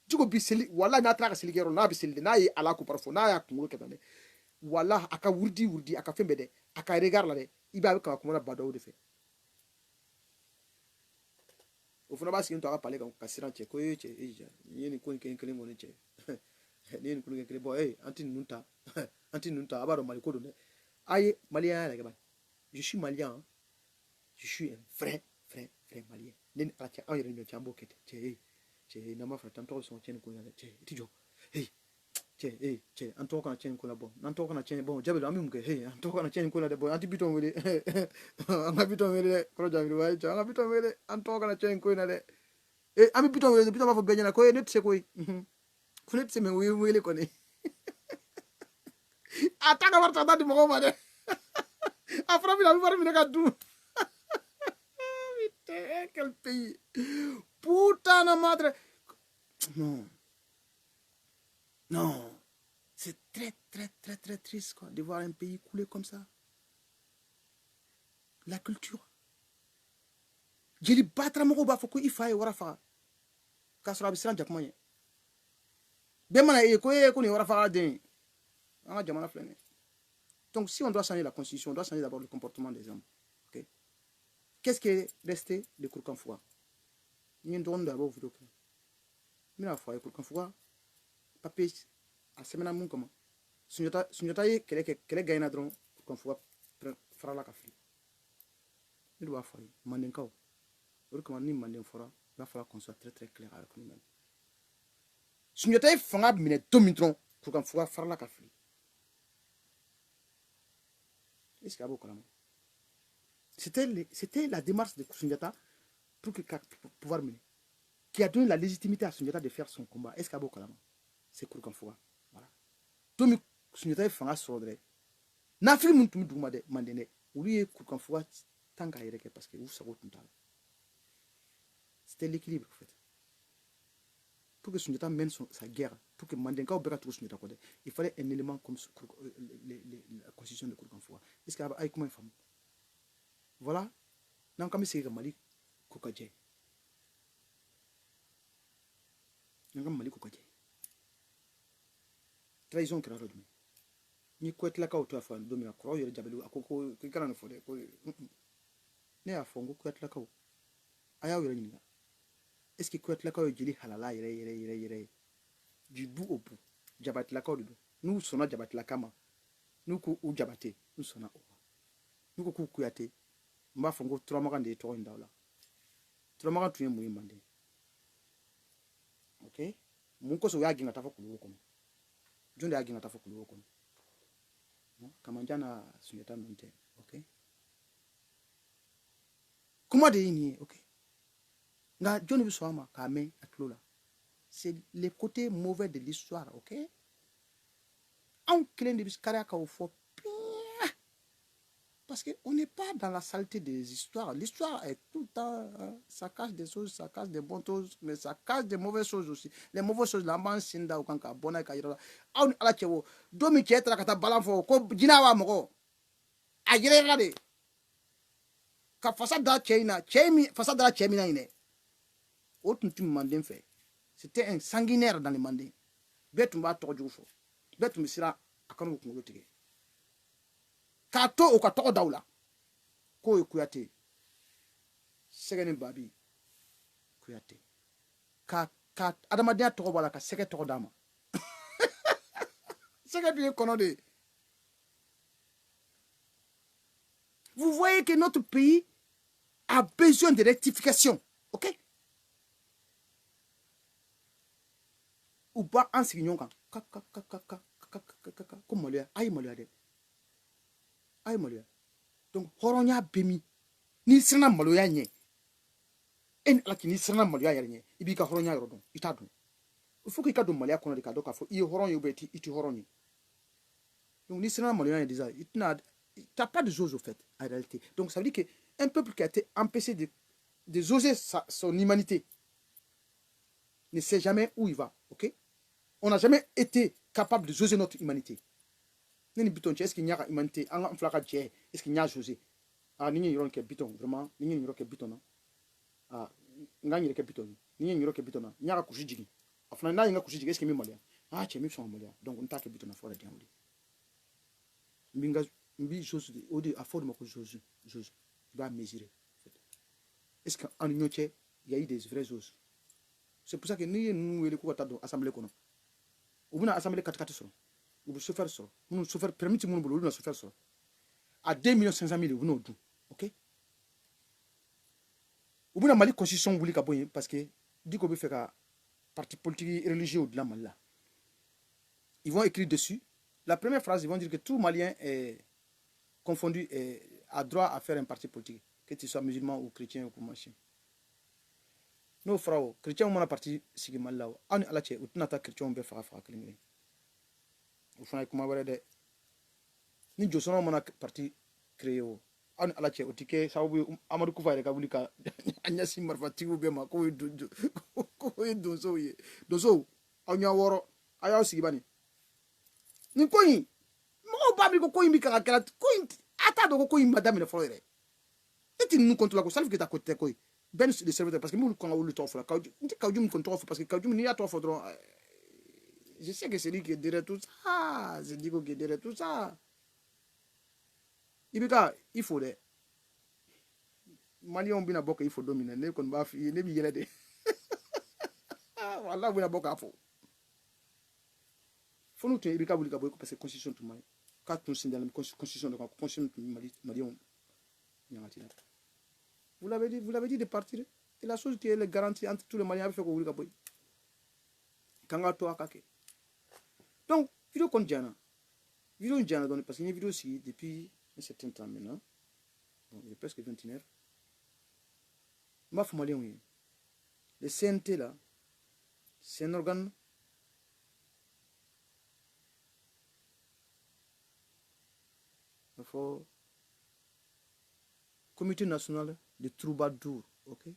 Diko bi seli wala n'a taara ka seli kɛyɔrɔ n'a bɛ seli n'a ye Ala akbar fɔ n'a y'a kunkolo kɛ tan dɛ wala a ka wurudi a ka fɛn bɛɛ dɛ a ka regard la dɛ i b'a ye a bɛ ka kumana badaw de fɛ o fana b'a sigi to a ka pale kan ka siran cɛ ko cɛ ni ye nin ko in kɛ kelen kɔni cɛ ni ye nin ko in kɛ kelen bɔ an tɛ ninnu ta a b'a dɔn Mali ko don dɛ a ye maliyɛn yɛrɛ kɛ bani je suis malien je suis un vrai malien ne ni ala cɛ anw yɛrɛ ni ɲɔgɔn cɛ an b'o kɛ ten cɛ n'an b'a fɔ t'an tɔgɔ sɔn cɛ nin ko in na dɛ cɛ i ti jɔ cɛ an tɔgɔ kana cɛ nin ko la bɔn n'an tɔgɔ kana cɛ bɔn jabi an bɛ mun kɛ an tɔgɔ kana cɛ nin ko la dɛ bɔn an tɛ bitɔn wele an ka bitɔn wele dɛ kɔrɔ jaabi wa cɛ an ka bitɔn wele an tɔgɔ kana cɛ nin ko in na dɛ an bɛ bitɔn wele bitɔn b'a fɔ bɛɛ ɲɛna ko ne tɛ se koyi ko ne tɛ se mɛ o ye wele kɔni a t'a ka wari ta di mɔgɔw ma dɛ a fɔra min na a bɛ wari minɛ ka dun quel pays putain de madre non c'est très triste quoi de voir un pays couler comme ça la culture jeli batra mɔgɔw b'a fɔ ko i fa ye wara faga k'a sɔrɔ a bɛ siran jakuma ɲɛ bɛɛ mana ye ko nin ye wara faga den ye an ka jamana filɛ nin ye Donc, si on doit changer la constitution, on doit changer d'abord le comportement des hommes. Okay? Qu'est-ce qui est resté de Kourkanfoua? Il y a un drone d'abord, vous dites. Mais la fois, Kourkanfoua, papier, à semaine à mon comment. Sunyata ye kele gaina drone, Kourkanfoua, fera la kafri. Il doit faire, Mandenkao. Comment ni Manden fera, il va falloir qu'on soit très très clair avec nous-mêmes. Sunyata ye fanga mine domitron, Kourkanfoua, fera la kafri. Est-ce qu'il y a beaucoup de C'était la démarche de Sundiata pour pouvoir mener. Qui a donné la légitimité à Sundiata de faire son combat. Est-ce qu'il y a beaucoup de C'est Kourkanfoua. Voilà. Donc, Sundiata est fanga sordre. N'afrique mun tumi duguma de mandene. Olu ye Kourkanfoua tant qu'à yéreke parce que vous savez tout le C'était l'équilibre en fait. Pour que Sundiata mène sa guerre, pour que Mandenka ou Beka Sundiata kode, il fallait un élément comme la constitution de Kourkanfoua. Est-ce qu'il y a comment une femme? Voilà. Donc, comme c'est Mali Koukadje. Ngam Mali Koukadje. Trahison que la rodme. Ni quoi être la kao toi fan domina croix yere jabelu akoko kikana no fode ko ne a fongo quoi être la kao aya yere ni est-ce que quoi être la kao jeli halala yere du bout au bout jabat la kao do nous sona jabat la kama nous ko u jabate nous sona o nous ko kuyate mba fongo trois magan de to ndawla trois magan tuye mu yimande okay mun ko so ya ginga tafa kulu ko jonde ya ginga tafa kulu ko Kamanjana Sunyata Mente, ok? Comment de yini, ok? Nga John Bissouama, Kame, Atlola. C'est le côté mauvais de l'histoire, ok? On crée des biscaria au fond. Parce qu'on n'est pas dans la saleté des histoires. L'histoire est tout le temps, ça cache des choses, ça cache des bonnes choses, mais ça cache des mauvaises choses aussi. Les mauvaises choses, l'amban sinda ou kanka bona kayira. On ala chewo. Domi chetra kata balanfo ko jinawa moko. Ajire rade. Ka façade da china, chemi façade da chemina ine. Autre tu mandem fait. C'était un sanguinaire dans les mandés. Betumba tojoufo. Betum sira akanu kungo tige. Kato o kato daula ko kuyate segene babi kuyate ka adamadia to bala ka sege to dama sege bien konode. Vous voyez que notre pays a besoin de rectification, ok? Ou pas en signon comme molia ay molia de ay molia. Donc horonya bemi ni sirna maloya nye en la ni sirna maloya yare ibi ka horonya yoro ita don il faut que ka don maloya kono de ka do ka fo i horon yo beti iti horonye. Donc ni sirna maloya déjà t'as pas de zozo au fait en réalité. Donc ça veut dire que un peuple qui a été empêché de oser son humanité ne sait jamais où il va, ok? On n'a jamais été capable de oser notre humanité. Est-ce qu'il y a humanité? Est-ce qu'il y a José? Ah, ni yoro ke biton vraiment, ni yoro ke biton. Ah, ngani ke biton. Ni yoro ke biton. Nyaka kushijigi. Afuna na yinga kushijigi est-ce que mi molia? Ah, chemi so molia. Donc on ta ke biton afora diamoli. Mbinga mbi José odi aford mako José. José va mesurer. Est-ce qu'en nyoche il y a eu des vrais os? C'est pour ça que nous ele ko ta do assemblée kono. Ubuna assemblée 4 so. Ubu chauffeur so. Nous chauffeur permis mon bolo na chauffeur so. À 2 500 000 euros, ok? Ou bien Mali constitution voulait qu'aboyer parce que dit qu'on veut faire parti politique et religieux de la Mali. Ils vont écrire dessus. La première phrase, ils vont dire que tout Malien est confondu et a droit à faire un parti politique, que tu sois musulman ou chrétien ou machin. Nos frères, chrétiens ont un parti si mal là. On a la tché, ou tu n'as pas chrétien on veut faire clinger. Au fond, comment va dire? Ni Jossona mon parti créé on ala che otike sababu Amadou Koufa ka wuli ka anyasi marfati ube ma ko dozo ye dozo onya woro aya sigibani ni koyi mo ba mi ko koyi mi ka kala koyi ata do koyi madame le flore eti nous contrôle ko salif que ta côté koyi ben de serviteur parce que nous quand on le tofa ka mu contrôle parce que ka mu ni ya tofa dron je sais que c'est lui qui dirait tout ça c'est dit que dirait tout ça. il faut des Mali on bina boka il faut dominer ne kon ba fi ne bi yele de wallah bina boka fo faut nous te ibika buli ka boy parce que constitution tout mali ka tun sin dans la constitution de constitution mali on nyamati vous l'avez dit de partir et la chose qui est garantie entre tous les maliens fait ko buli ka boy kanga to akake donc vidéo kon jana donc parce que une vidéo si depuis un certain temps maintenant bon il est presque 21h ma malien oui le CNT là c'est un organe il faut comité national de troubadour, ok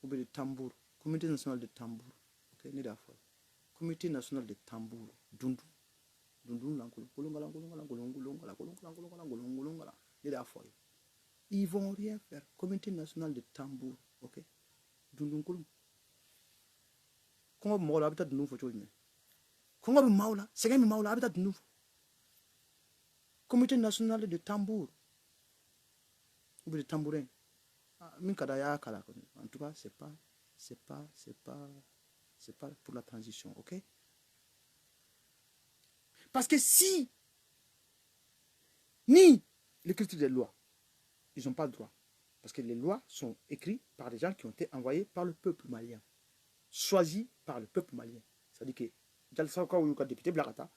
ou bien de tambour, comité national de tambour, ok ni d'accord comité national de tambour dundu ni d'accord ils vont rien faire comité national de tambour, ok dundu comment mo la habitat dundu fo chojme comment bi maula c'est mi maula habitat dundu comité national de tambour ou de tambourin min kada ya kala en tout cas c'est pas pour la transition, ok parce que si ni l'écriture des lois ils n'ont pas le droit parce que les lois sont écrites par des gens qui ont été envoyés par le peuple malien choisis par le peuple malien c'est-à-dire que Jalsaka ou député Blakata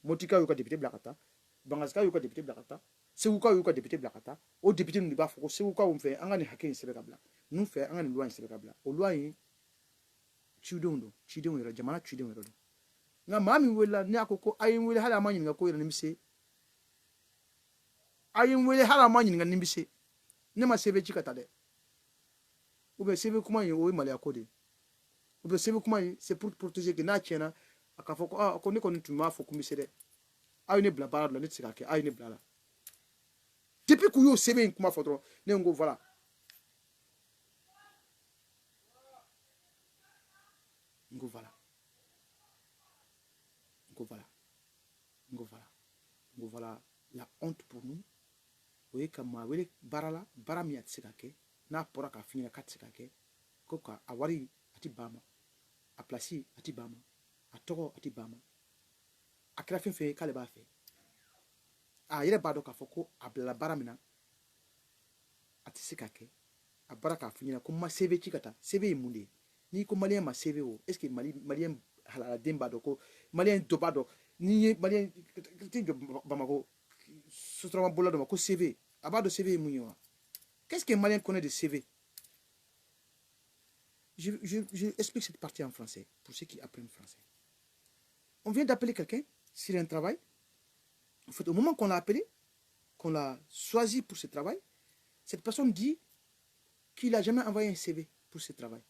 Motika ou député Blakata Bangaska ou député Blakata Sewuka ou député Blakata au député nous pas faut Sewuka on fait angani hakin sebekabla nous fait angani loi sebekabla au loi yi chidon yera jamana chidon yera nga mami wela ni akoko ayin wele hala manyi nga ko yera nimise ayin wele hala manyi nga nimise ne ma sebe chikata de ou bien sebe kuma yi o mali akode ou bien sebe kuma yi c'est pour protéger que na tiena akafoko ko ne ko ntuma fo kumise de ayi ne bla bara ne tsika ke ayi ne bla la depuis que yo sebe kuma fo tro ne ngo voilà ngo voilà la honte pour nous oye kama wele barala barami atsikake na pora ka finya katsikake koka awari ati bama a place ati bama a togo ati bama a kira fe kale ba fe a yere ba do ka foko abla baramina ati sikake a baraka finya ko ma CV chikata CV munde ni ko malien ma CV o est-ce que malien halala demba do ko malien dobado ni malien tinjo bamako sutrama bola do ko CV abado CV munyo qu'est-ce que malien connaît de CV je explique cette partie en français pour ceux qui apprennent français. On vient d'appeler quelqu'un sur un travail. En fait, au moment qu'on l'a appelé, qu'on l'a choisi pour ce travail, cette personne dit qu'il n'a jamais envoyé un CV pour ce travail.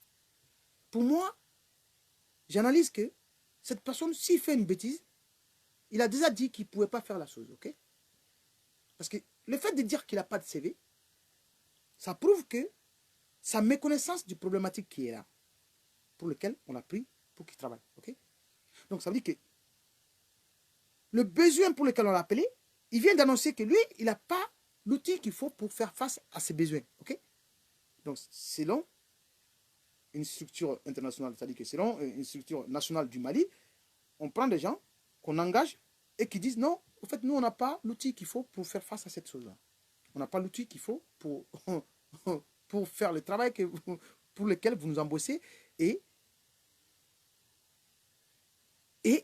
Pour moi, j'analyse que cette personne, s'il fait une bêtise, il a déjà dit qu'il ne pouvait pas faire la chose, ok? Parce que le fait de dire qu'il n'a pas de CV, ça prouve que sa méconnaissance du problématique qui est là, pour lequel on l'a pris pour qu'il travaille, ok? Donc ça veut dire que le besoin pour lequel on l'a appelé, il vient d'annoncer que lui, il n'a pas l'outil qu'il faut pour faire face à ses besoins, ok? Donc selon une structure internationale, c'est-à-dire que selon une structure nationale du Mali, on prend des gens qu'on engage et qui disent non, en fait, nous, on n'a pas l'outil qu'il faut pour faire face à cette chose-là. On n'a pas l'outil qu'il faut pour faire le travail pour lequel vous nous embauchez et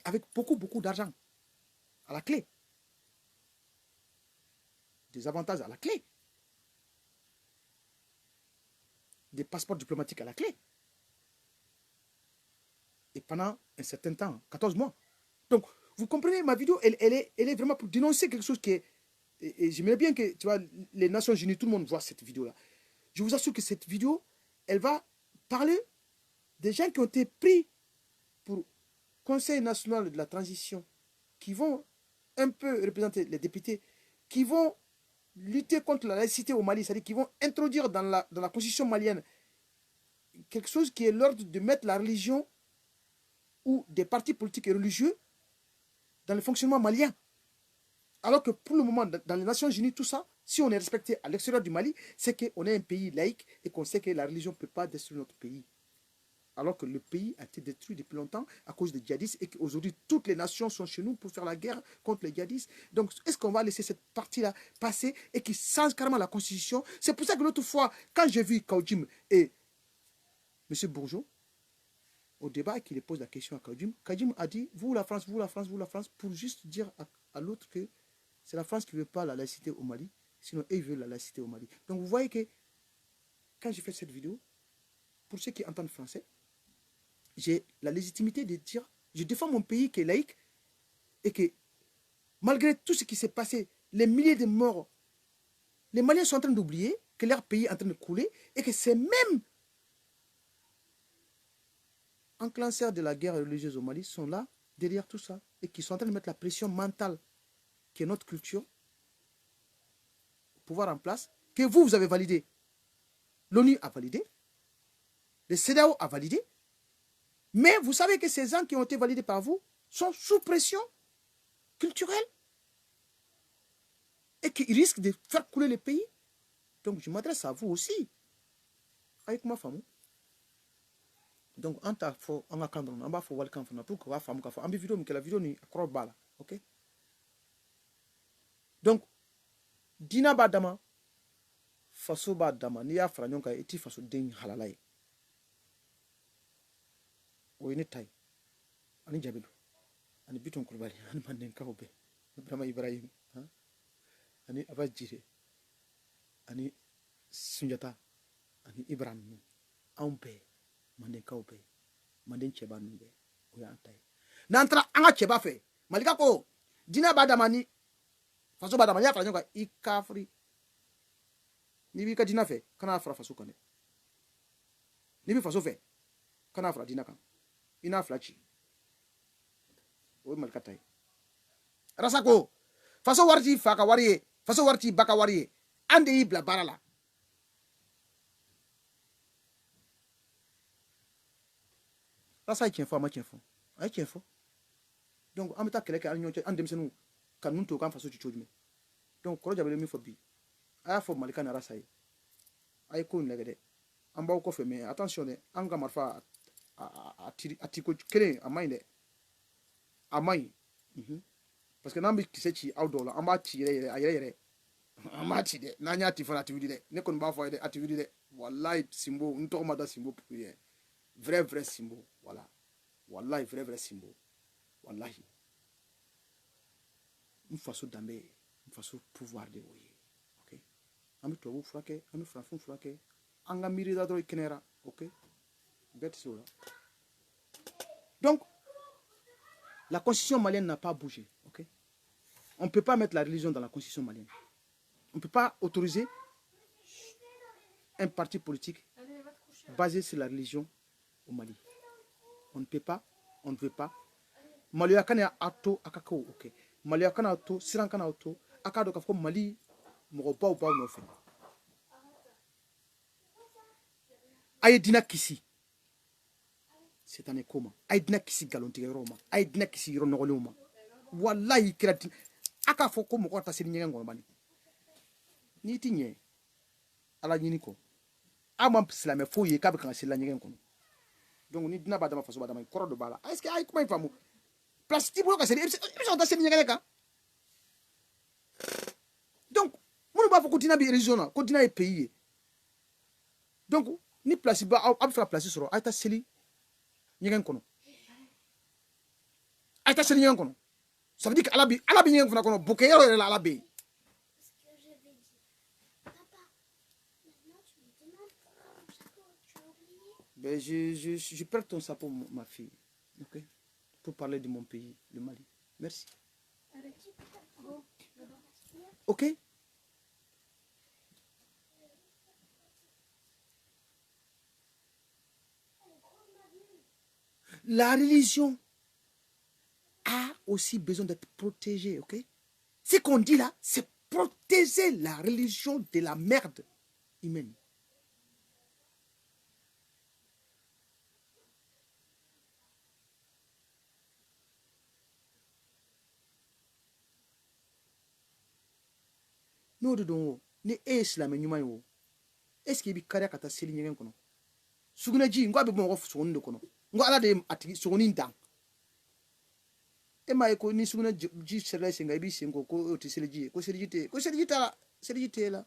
avec beaucoup d'argent à la clé. Des avantages à la clé. Des passeports diplomatiques à la clé. Et pendant un certain temps, 14 mois. Donc, vous comprenez, ma vidéo, elle est vraiment pour dénoncer quelque chose qui est... Et j'aimerais bien que, tu vois, les Nations Unies, tout le monde voit cette vidéo-là. Je vous assure que cette vidéo, elle va parler des gens qui ont été pris pour Conseil national de la transition, qui vont un peu représenter les députés, qui vont lutter contre la laïcité au Mali, c'est-à-dire qui vont introduire dans la constitution malienne quelque chose qui est l'ordre de mettre la religion ou des partis politiques et religieux dans le fonctionnement malien. Alors que pour le moment, dans les Nations Unies, tout ça, si on est respecté à l'extérieur du Mali, c'est qu'on est un pays laïque et qu'on sait que la religion ne peut pas détruire notre pays. Alors que le pays a été détruit depuis longtemps à cause des djihadistes et qu'aujourd'hui, toutes les nations sont chez nous pour faire la guerre contre les djihadistes. Donc, est-ce qu'on va laisser cette partie-là passer et qui change carrément la constitution? C'est pour ça que l'autre fois, quand j'ai vu Kaoudim et M. Bourgeot, au débat, qu'il pose la question à Kaoudim, Kaoudim a dit, vous la France, vous la France, vous la France, pour juste dire à l'autre que c'est la France qui ne veut pas la laïcité au Mali, sinon eux, ils veulent la laïcité au Mali. Donc, vous voyez que quand j'ai fait cette vidéo, pour ceux qui entendent français, j'ai la légitimité de dire, je défends mon pays qui est laïque et que malgré tout ce qui s'est passé, les milliers de morts, les Maliens sont en train d'oublier que leur pays est en train de couler et que c'est même enclencheurs de la guerre religieuse au Mali sont là, derrière tout ça, et qui sont en train de mettre la pression mentale qui est notre culture, pouvoir en place, que vous avez validé. L'ONU a validé, le CEDEAO a validé, mais vous savez que ces gens qui ont été validés par vous sont sous pression culturelle et qui risquent de faire couler le pays. Donc je m'adresse à vous aussi, avec ma femme. Donc en tant que on a quand on va faire welcome pour que la femme que la vidéo que la vidéo ni accroche bala, ok? Donc dina badama faso badama ni ya fara nyonka eti faso den halalai o ni tai ani jabilu ani biton kurbali ani manden kawbe Ibrahim ani abajire ani sunjata ani Ibrahim ampe manden kawbe manden cheba numbe o ya tai nantra anga cheba fe malika ko dina badama ni faso badama ya fara nyonka ikafri ni bi ka dina fe kana fara faso kane ni bi faso fe kana fara dina kan ina flachi o malika tai rasako faso warti faka wariye faso warti baka wariye ande yi bla barala rasa tien fo ma tien fo ay tien fo donc amita kele ke anyo an demsenu kan nun to kan faso ci chodme donc ko jabele mi fo bi aya fo malika na rasa yi ay ko ngede an baw ko fe mais attention de an ga marfa ati ko kele amay de amay parce que nambi kise ci awdola an ba ci yere an ba ci de na nya ti fona activité de ne kon ba fo de activité de wallahi simbo nto ma da simbo pour vrai simbo voilà wallahi vrai simbo wallahi une façon d'amé une façon pouvoir de oye OK ami to bu frake ami frafun frake anga miri da do ikenera OK bet so donc la constitution malienne n'a pas bougé, ok? On ne peut pas mettre la religion dans la constitution malienne. On ne peut pas autoriser un parti politique basé sur la religion au Mali. On ne peut pas, on ne veut pas. Mali akana ato akako, ok? Mali akana ato, sirankana ato, akado kafko Mali moroba ou pas no fait. Aïdina kisi. C'est un écoma. Aïdina kisi galonti roma. Aïdina kisi ronogoloma. Wallahi kirati. Aka foko moko ta siri nyenga ngomani. Ni tinye. Ala nyini ko. Ama silame fo ye ka be kan sila nyenga kono. Donc ni dina badama faso badama koro do bala. Est-ce que ay kuma ifamu? Plastique bolo ka siri. Ibisa ta siri nyenga ka. Donc, mon ba foko dina bi religion ko dina e pays. Donc, ni place ba ab fa place soro ay ta sili nyenga kono. Ay ta sili nyenga kono. Ça veut dire que Alabi nyenga fona kono bokeyero la Alabi. Ben, je perds ton sapot, ma fille, ok, pour parler de mon pays, le Mali. Merci. Ok. La religion a aussi besoin d'être protégée, ok? Ce qu'on dit là, c'est protéger la religion de la merde humaine. n'o de don o ni e ye silamɛ ɲuman ye o est ce que i bi kariya ka taa seli ɲɛgɛn kɔnɔ sugunɛji n ko a bɛ bɔ mɔgɔ sogoni de kɔnɔ n ko ala de ye a tigi sogoni dan e m'a ye ko ni sugunɛ ji sɛrɛla sen kan i b'i sen ko o tɛ seliji ye ko seliji tɛ ko seliji t'a la seliji tɛ la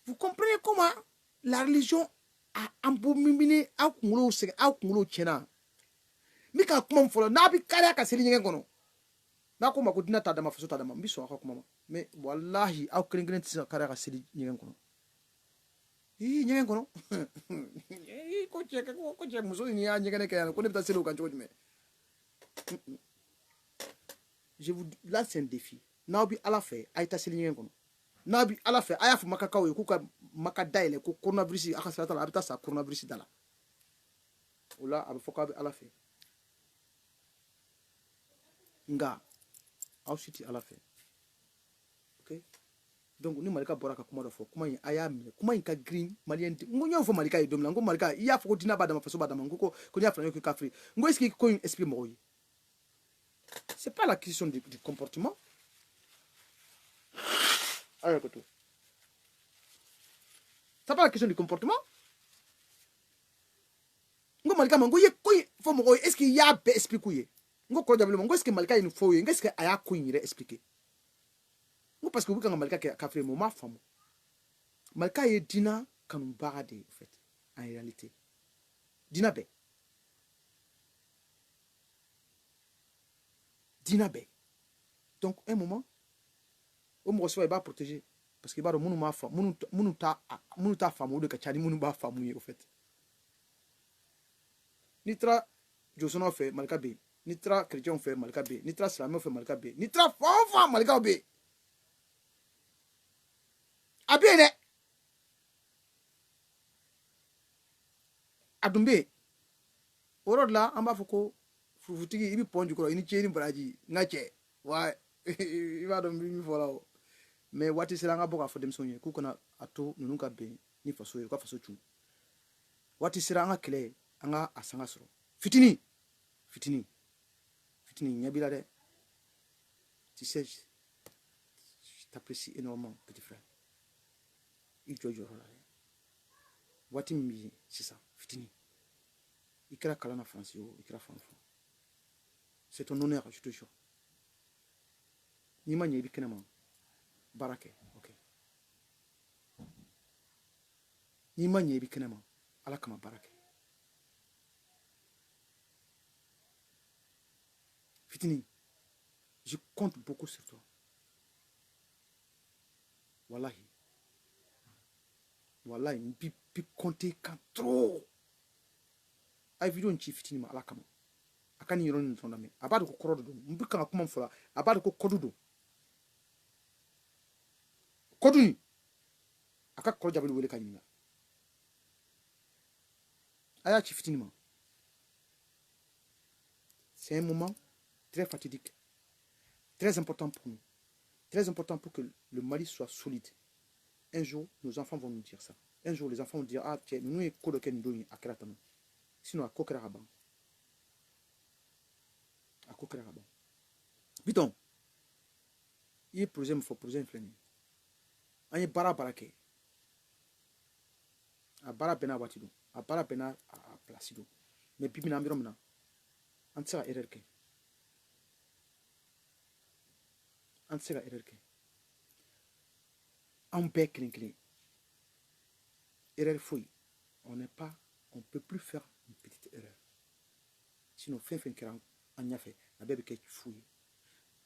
vous comprenez comment la religion a embominé aw kunkolow sɛgɛn aw kunkolow tiɲɛna n bɛ ka kuma min fɔlɔ n'a bɛ kariya ka seli ɲɛgɛn kɔnɔ n'a ko ma ko dinɛ t'a dama faso t'a dama n bɛ sɔn a ka kuma ma mais walahi aw kelen kelen tɛ se ka kariya ka seli ɲɛgɛn kɔnɔ ɲɛgɛn kɔnɔ ko cɛ muso in y'a ɲɛgɛn kɛ yan ko ne bɛ taa seli o kan cogo jumɛn je vous là c'est un défi n'aw bɛ ala fɛ a ye taa seli ɲɛgɛn kɔnɔ n'a bɛ ala fɛ a y'a fɔ makakaw ye k'u ka maka dayɛlɛ ko coronavirus a ka sira t'a la a bɛ taa sa coronavirus da la o la a bɛ fɔ k'a bɛ ala fɛ nka aw si tɛ ala fɛ ok donc ni malika bɔra ka kuma dɔ fɔ kuma in a y'a minɛ kuma in ka girin maliyɛn n ko n y'o fɔ malika ye don min na n ko malika i y'a fɔ ko dinɛ b'a dama faso b'a dama n ko n'i y'a fɔ n ko kafiri n ko est ce que ko in explique mɔgɔw ye c'est pas la question du comportement c'est pas la question du comportement n ko malika ma n ko i ye ko in fɔ mɔgɔw ye est ce que i y'a bɛɛ explique u ye n ko kɔrɔ jabili ma n ko est ce que malika ye nin fɔ u ye n ko est ce que a y'a ko in yɛrɛ expliquer n ko parce que u bɛ kan ka malika kɛ kafiri mais u m'a faamu malika ye dina kanubaga de ye en fait en réalité dina bɛɛ dina bɛɛ donc un moment o mɔgɔ sɛbɛ i b'a protéger parce que i b'a dɔn minnu b'a faamu minnu t'a faamu o de ka ca ni minnu b'a faamu ye en fait n'i taara josɔnnaw fɛ malika bɛ yen n'i taara chrétienw fɛ malika bɛ yen n'i taara silamɛw fɛ malika bɛ yen n'i taara fan o fan malikaw bɛ yen a bɛ yen dɛ a dun bɛ yen o yɔrɔ de la an b'a fɔ ko furufutigi i bɛ pɔn jukɔrɔ i ni ce ni baraji n ka cɛ wa i b'a dɔn n bɛ min fɔ la o mais waati sera an ka bɔ k'a fɔ denmisɛnw ye k'u kana a to ninnu ka bɛn ni faso ye u ka faso cun waati sera an ka kɛlɛ an ka a sanga sɔrɔ fitini fitini fitini ɲɛ b'i la dɛ tu sais je t'apprécie énormément petit frère i jɔ jɔyɔrɔ la dɛ waati min b'i ye sisan fitini i kɛra kalan na faransi o i kɛra fan fan c'est ton honneur je te jure n'i ma ɲɛ i bɛ kɛnɛ ma baara kɛ ok n'i ma ɲɛ i bɛ kɛnɛ ma ala kama baara kɛ fitini je compte beaucoup sur toi wallahi wallahi n bi compter kan trop a ye video in ci fitini ma ala kama a ka nin yɔrɔ nin dɔrɔn lamɛn a b'a dɔn ko kɔrɔ de don n bɛ kan ka kuma min fɔ la a b'a dɔn ko kɔdu don kɔdu nin a ka kɔrɔ jabali wele ka ɲininka a y'a ci fitini ma c'est un moment très fatidique très important pour nous très important pour que le Mali soit solide un jour nos enfants vont nous dire ça un jour les enfants vont dire ah tiens nous ye ko dɔ kɛ nin don ye a kɛra tan sinon a ko kɛra ka ban a ko kɛra ka ban bitɔn i ye projet min fɔ projet in filɛ nin ye an ye baara baara kɛ a baara bɛɛ n'a waati don a baara bɛɛ n'a place don mais bi bi in na an bɛ yɔrɔ min na an tɛ se ka erreur kɛ an tɛ se ka erreur kɛ anw bɛɛ kelen kelen erreur foyi on peut plus faire une petite erreur sinon fɛn fɛn kɛra an ɲɛfɛ a bɛɛ bɛ kɛ fu ye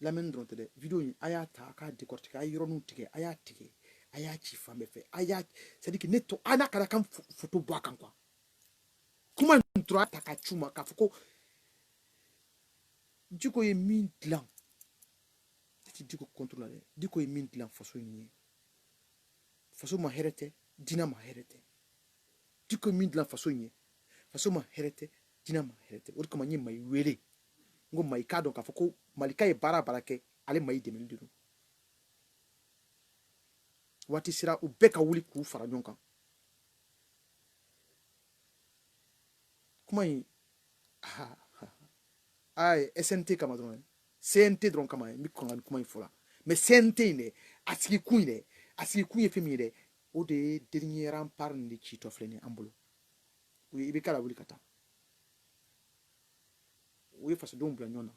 lamɛnni dɔrɔn tɛ dɛ video in a y'a ta a k'a décortiquer a ye yɔrɔninw tigɛ a y'a tigɛ a y'a ci fan bɛɛ fɛ a y'a c'est à dire que ne to a n'a ka kan photo bɔ a kan quoi kuma in tora ta ka c'u ma k'a fɔ ko Diko ye min dilan ne tɛ Diko contre la dɛ Diko ye min dilan faso in ye faso ma hɛrɛ tɛ diinɛ ma hɛrɛ tɛ Diko ye min dilan faso in ye faso ma hɛrɛ tɛ diinɛ ma hɛrɛ tɛ o de kama n ye Mayi wele n ko Mayi k'a dɔn k'a fɔ ko Malika ye baara baara kɛ ale Mayi dɛmɛli de don waati sera u bɛɛ ka wuli k'u fara ɲɔgɔn kan kuma in SNT kama dɔrɔn CNT dɔrɔn kama n bɛ kɔn ka nin kuma in fɔ la mais CNT in dɛ a sigi kun ye fɛn min ye dɛ o de ye dernier rempart de citɔ filɛ nin ye an bolo i bɛ k'a la wuli ka taa o ye fasodenw bila ɲɔgɔn na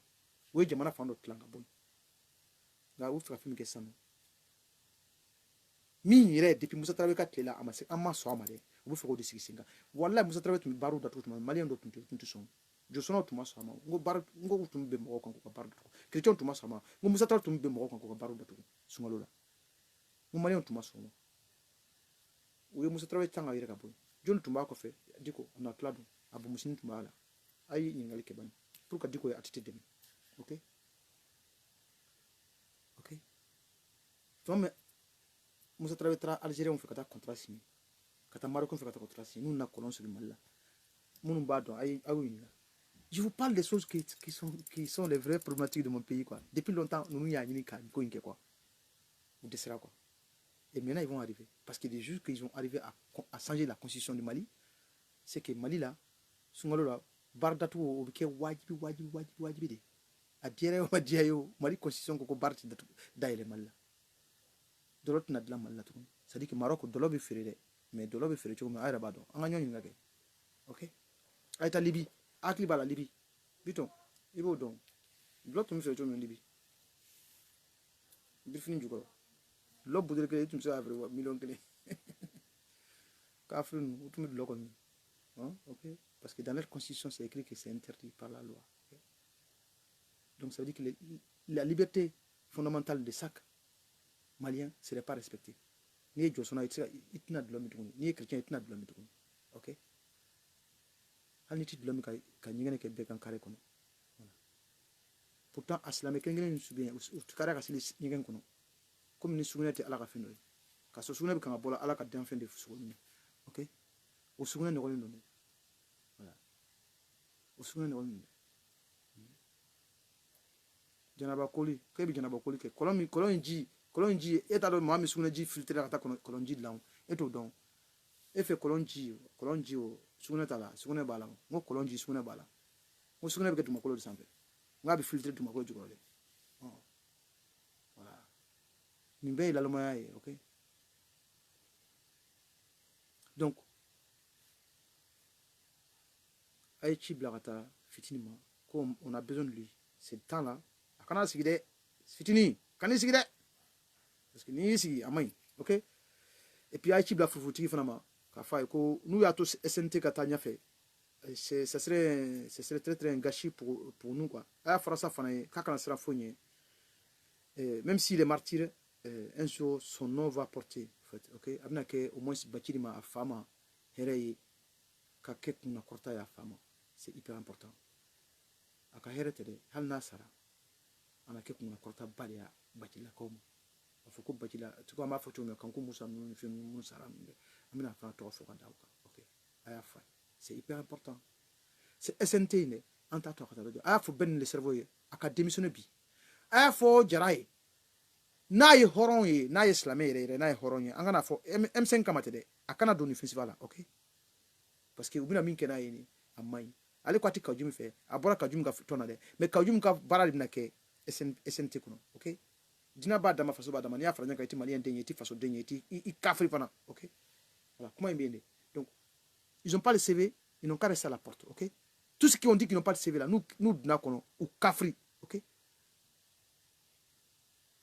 o ye jamana fan dɔ tilan ka bɔ yen nka u bɛ fɛ ka fɛn min kɛ sisan min yɛrɛ depuis Musa Tarawele ka tile la an ma sɔn a ma dɛ u bɛ fɛ k'o de sigi sen kan walayi Musa Tarawele tun bɛ baaraw datugu tuma min maliyɛn dɔ tun tɛ sɔn jɔsɔnnaw tun ma sɔn a ma n ko tun bɛ mɔgɔw kan k'u ka baara datugu chrétiens tun ma sɔn a ma n ko Musa Tarawele tun bɛ mɔgɔw kan k'u ka baaraw datugu sunkalo la n ko maliyɛnw tun ma sɔn o ma u ye Musa Tarawele tan ka yɛrɛ ka bɔ yen jɔnni tun b'a kɔfɛ Diko a na tila dun a bomusini tun b'a la a ye ɲininkali kɛ bani pour que Diko ye ATT dɛmɛ ok tuma min Musa Tarawele taara Algériens fɛ ka taa contrat signer ka taa Marocains fɛ ka taa contrat signer n'u na colon sigi Mali la minnu b'a dɔn a y'u ɲininka je vous parle des choses qui sont les vraies problématiques de mon pays quoi depuis longtemps nous y'a ɲini ka ko in kɛ quoi ou dɛsɛra quoi et maintenant ils vont arriver parce que des juges qu'ils ont arrivé à changer la constitution du Mali c'est que Mali la sunkalo la baara datugu o bɛ kɛ wajibi de a diyara o ma diya ye o Mali constitution ko baara tɛ dayɛlɛ Mali la dɔlɔ tɛna dilan Mali la tuguni c'est à dire que Maroc dɔlɔ bɛ feere dɛ mais dɔlɔ bɛ feere cogo min a yɛrɛ b'a dɔn an ka ɲɔgɔn ɲininka kɛ ok a ye taa Libi a hakili b'a la Libi Bitɔn i b'o dɔn dɔlɔ tun bɛ feere cogo min Libi birifini jukɔrɔ dɔlɔ buteli kelen i tun bɛ se k'a feere $1,000,000 k'a feere ninnu o tun bɛ dɔlɔ kɔni ok parce que dans leur constitution c'est écrit que c'est interdit par la loi okay? Donc ça veut dire que la liberté fondamentale de chaque Malien ne serait pas respectée. Ni ye jɔsɔnna i tɛna dulɔ min tuguni n'i ye chrétien i tɛna dulɔ min tuguni ok hali ni tɛ dulɔ min ka ɲɛgɛnɛ kɛ bɛɛ kan kare kɔnɔ pourtant a silamɛ kelen-kelen su bɛ yen u kari ka seli ɲɛgɛn kɔnɔ komi ni sugunɛ tɛ ala ka fɛn dɔ ye k'a sɔrɔ sugunɛ bɛ kan ka bɔ ala ka danfɛn de sogo ok o sugunɛ nɔgɔlen don dɛ voilà o sugunɛ nɔgɔlen don janaba koli k'e bɛ janaba koli kɛ kɔlɔn in ji e t'a dɔn maa min sugunɛ ji filtré ka taa kɔlɔn ji dilan e t'o dɔn e fɛ kɔlɔn ji o sugunɛ t'a la sugunɛ b'a la n ko kɔlɔn ji sugunɛ b'a la n ko sugunɛ bɛ kɛ dugumakolo de sanfɛ n k'a bɛ filtré dugumakolo jukɔrɔ dɛ voilà nin bɛɛ ye lalamaya ye ok donc a ye ci bila ka taa fitini ma ko on a besoin de lui c'est temps là a kana sigi dɛ fitini kan'i sigi dɛ parce que n'i y'i sigi a man ɲi ok et puis a ye ci bila furufurutigi fana ma k'a fɔ a ye ko n'u y'a to SNT ka taa ɲɛfɛ ça serait très très un gâchis pour nous quoi a y'a fara sa fana ye k'a kana siran foyi ɲɛ même s'il est martyr un jour son nom va porter en fait ok a bɛna kɛ au moins Bacili ma a fa ma hɛrɛ ye ka kɛ kunna kɔrɔta ye a fa ma c'est hyper important a ka hɛrɛ tɛ dɛ hali n'a sara a na kɛ kunna kɔrɔta ba de ye Bacilakaw ma a fɔ ko Bacila tu an b'a fɔ cogo min Kanku Musa ninnu ni fɛn minnu sara ninnu dɛ an bɛna fana tɔgɔ fɔ ka da o kan ok a y'a fɔ c'est hyper important c'est SNT in dɛ an t'a to a ka taa dɔ a y'a fɔ bɛɛ ni le cerveau ye a ka démissionner bi a y'a fɔ Jara ye n'a ye hɔrɔn ye n'a ye silamɛ yɛrɛ yɛrɛ n'a ye hɔrɔn ye an kana fɔ M5 kama tɛ dɛ a kana don nin festival la ok parce que u bɛna min kɛ n'a ye nin a man ɲi ale ko a tɛ Kajumi fɛ a bɔra Kajumi ka tɔn na dɛ mais Kajumi ka baara de bɛna kɛ SNT kɔnɔ ok diinɛ b'a dama faso b'a dama n'i y'a fara ɲɔgɔn kan i tɛ maliyɛn den ye i tɛ faso den ye i kafiri fana ok voilà kuma in bɛ yen de donc ils n'ont pas le CV ils n'ont qu'à rester à la porte ok tout ce qui ont dit qu'ils n'ont pas de CV là n'u donna kɔnɔ u kafiri ok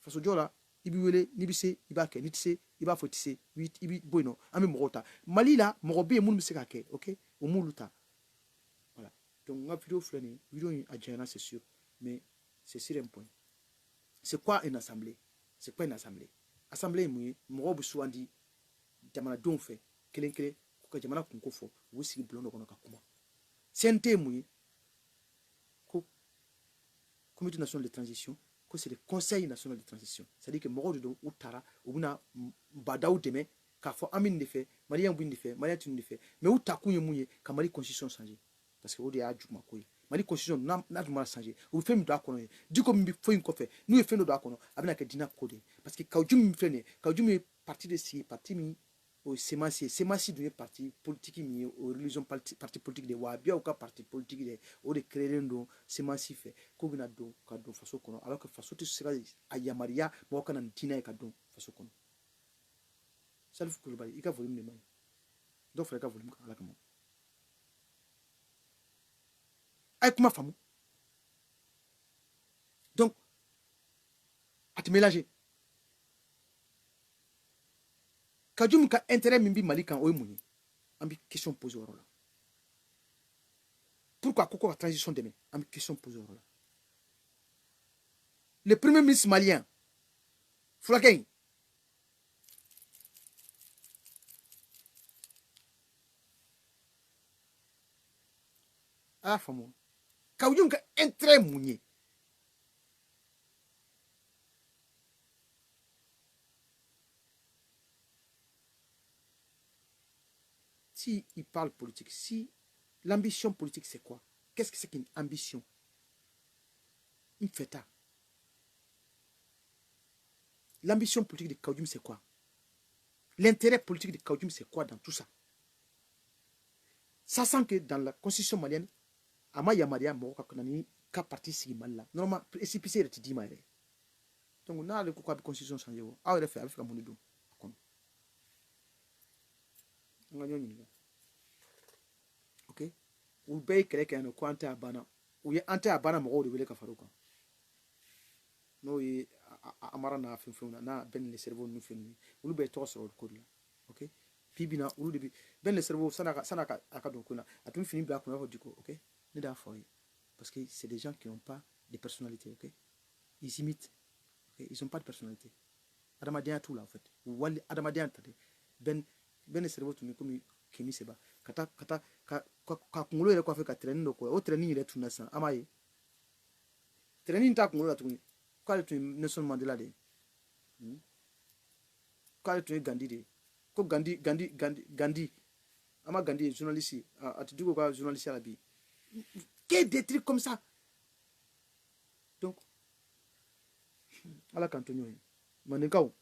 faso jɔ la i b'i wele n'i bɛ se i b'a kɛ n'i tɛ se i b'a fɔ i tɛ se i bɛ bɔ yen nɔ an bɛ mɔgɔw ta Mali la mɔgɔ bɛ yen minnu bɛ se k'a kɛ ok o m'olu ta voilà donc n ka vidéo filɛ nin ye vidéo in a janyana c'est sûr mais c'est sur un point c'est quoi une assemblée c'est quoi une assemblée assemblée ye mun ye mɔgɔw bɛ sugandi jamanadenw fɛ kelen kelen k'u ka jamana kunko fɔ u bɛ sigi bulon dɔ kɔnɔ ka kuma CNT ye mun ye ko comité national de transition ko c'est le conseil national de transition c'est à dire que mɔgɔw de don u taara u bɛna badaw dɛmɛ k'a fɔ an bɛ nin de fɛ maliyɛnw bɛ nin de fɛ maliyɛn tɛ nin de fɛ mais u takun ye mun ye ka Mali constitution changer parce que o de y'a jugumako ye Mali constitution n'a dun mana changer u bɛ fɛn min don a kɔnɔ ye Diko min bɛ fɛn in kɔfɛ n'u ye fɛn dɔ don a kɔnɔ a bɛna kɛ diinɛ ko de ye parce que Kajumi min filɛ nin ye Kajumi ye parti de sigi parti min o ye Semasi dun ye parti politique min ye o religion parti politique de ye wa Abiyaw ka parti politique de ye o de créeren don Semasi fɛ k'u bɛna don ka don faso kɔnɔ alors que faso tɛ se ka a yamaruya mɔgɔ ka na ni diinɛ ye ka don faso kono Salif Coulibaly ika volume de man do fere ka volume ka ala kama ay kuma famu donc at mélanger Kajum ka intérêt min bi Mali kan o mun an bi question poser o la pourquoi koko la transition demain an bi question poser o la le premier ministre malien Fulakeng ah famu Kajum ka intérêt mun si il parle politique, si l'ambition politique c'est quoi? Qu'est-ce que c'est qu'une ambition? Une feta. L'ambition politique de Kaoudjoum c'est quoi? L'intérêt politique de Kaoudjoum c'est quoi dans tout ça? Sachant que dans la constitution malienne, Ama Yamaria Moroka Konani, ka parti sigi Malila. Normalement, SPC est dit maire. Donc on a le coup de constitution changé. Ah, il a fait avec la monnaie d'eau. Ok? Ou bay quelqu'un qui est à Bana. Ou est anté à Bana Moro de Vele Kafaruka. No, il Amara na Finfuna, na Ben le cerveau nous fait nous. Ou bay toi sur le code là. Ok? Pibina, ou le Ben le cerveau, Sanaka Akadokuna. A tout fini black on a dit ok? Ne da foyer. Parce que c'est des gens qui n'ont pas de personnalité, ok? Ils imitent. Okay? Ils n'ont pas de personnalité. Adamadia tout là en fait. Ou Adamadia Ben le cerveau tu me comme Kimi Seba. Kata kungolo ile kwa fika training ndo kwa o training ile tunasa amaye training ta kungolo tu kwa tu Nelson Mandela de kwa tu Gandhi de ko Gandhi ama Gandhi journaliste atidugo kwa journaliste à la bi que des trucs comme ça donc ala kantonyo manenkaw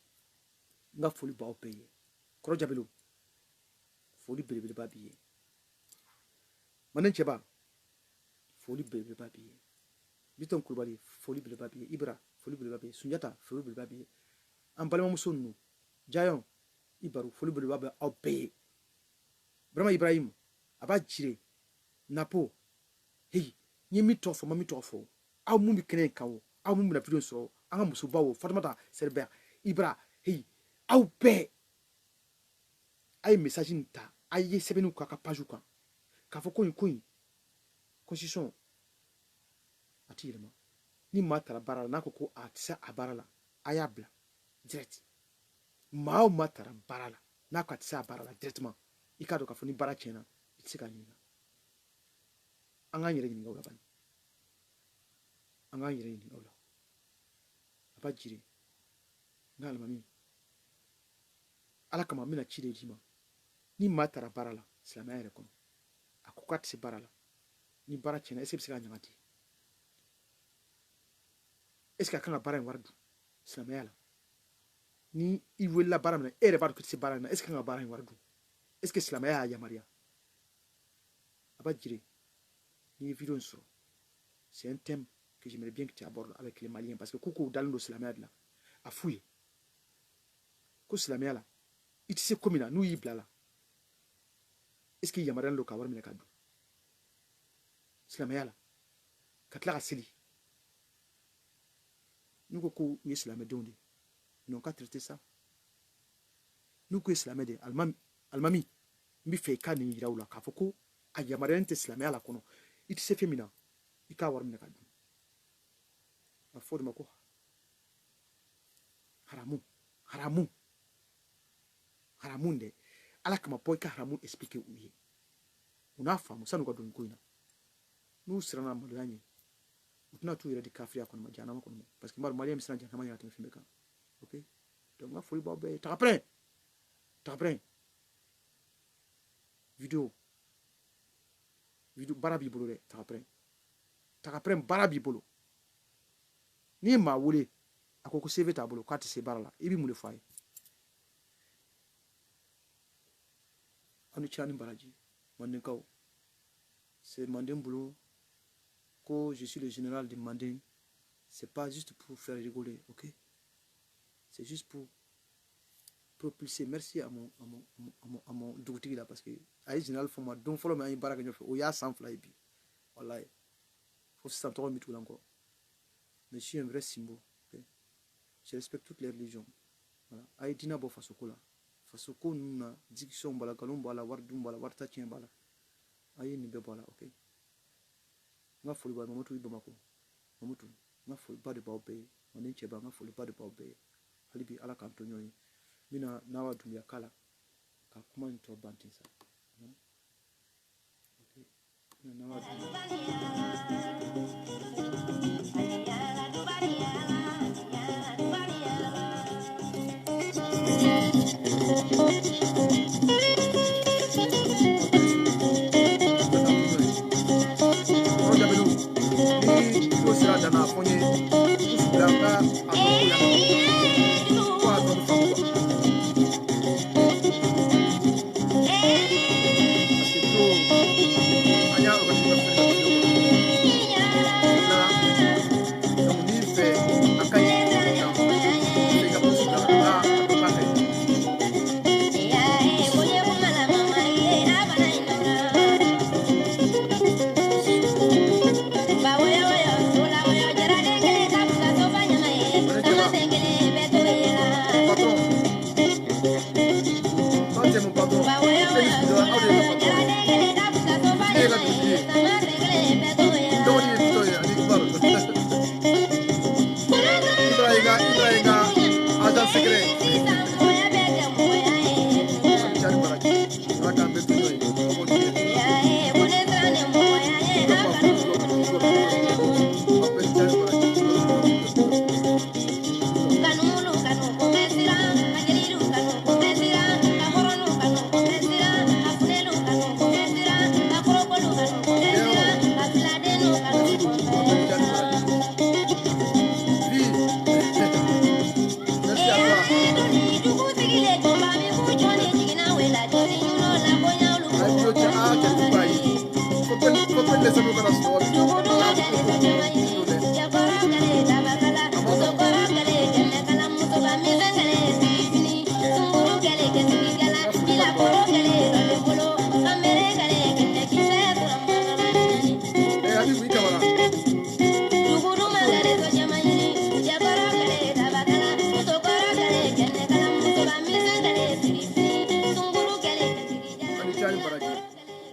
nga foli ba o payer koro jabelo foli bele ba biye manen cheba foli bele ba biye Biton Coulibaly foli bele ba biye Ibra foli bele ba biye Sunjata foli bele ba biye an balima muso nu Jayon Ibaru foli bele ba biye au payer Brahma Ibrahim aba jire napo hey ni mi tofo mami tofo aw mu bi kenen kawo aw mu na video so an muso bawo Fatimata Serber Ibra hey aw payer ay message nta ay sebenu ka page kan ka fo ko constitution atirema ni matara barala nako ko atisa abarala ayabla direct mao matara barala nako atisa abarala directement ikado ka fo ni bara chena itsika nyina anga nyire nyinga wala ban anga nyire nyinga wala abajire ngal mami ala kama mina chire jima ni matara barala islamaya yɛrɛ kɔnɔ a ko k'a tɛ se baara la ni baara tiɲɛna est-ce que bɛ se k'a ɲaga ten est-ce que a kan ka baara in wari dun silamɛya la ni i welela baara min na e yɛrɛ b'a dɔn k'i tɛ se baara in na est-ce que kan ka baara in wari dun est-ce que silamɛya y'a yamaruya a b'a jire n'i ye vidéo in sɔrɔ c'est un thème que j'aimerais bien que tu abordes avec les Maliens parce que koko dalen don silamɛya de la a f'u ye ko silamɛya la i tɛ se ko min na n'u y'i bila la est-ce que yamaruya don ka wari minɛ ka dun silamɛya la ka tila ka seli n'u ko k'u ye silamɛdenw de ils n'ont qu'à traiter ça n'u ko ye silamɛ de alimami n bɛ fɛ i ka nin yira u la k'a fɔ ko a yamaruyalen tɛ silamɛya la kɔnɔ i tɛ se fɛn min na i k'a wari minɛ ka dun a bɛ fɔ o de ma ko haramu dɛ ala kama bɔ i ka haramu expliquer u ye u n'a faamu san'u ka don nin ko in na n'u siranna maloya ɲɛ u tɛna t'u yɛrɛ di kafiriya kɔnɔ ma jahanama kɔnɔ parce que n b'a dɔn maliyɛn bɛ siran jahanama ɲɛ ka tɛmɛ fɛn bɛɛ kan ok donc n ka foli b'aw bɛɛ ye tagapɛrɛn video baara b'i bolo dɛ tagapɛrɛn baara b'i bolo n'i ye maa wele a ko CV t'a bolo k'a tɛ se baara la i bɛ mun de fɔ a ye aw ni ce aw ni baraji mandenkaw c'est Manden bolo que je suis le général de Manding, c'est pas juste pour faire rigoler, ok? C'est juste pour propulsé. Merci à mon doutille là, parce que aïe général faut moi donc follow mais baraka ñof o ya sans fly bi wallahi faut se sentir tout encore. Mais je suis un vrai symbole. Okay? Je respecte toutes les religions. Voilà. Aïe dina bo fasoko là. Fasoko nuna diction bala kalum bala wardum bala warta tien bala. Aïe ni be bala, OK. Nga foli ba mamutu ibamako. Mamutu nga foli ba de ba obey. Oni cheba nga foli ba de ba obey. Alibi ala kantonyo yi. Mina nawa dumbia kala. Ka kuma nto bantinsa. OK. Mina nawa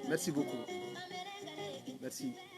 Merci beaucoup. Merci.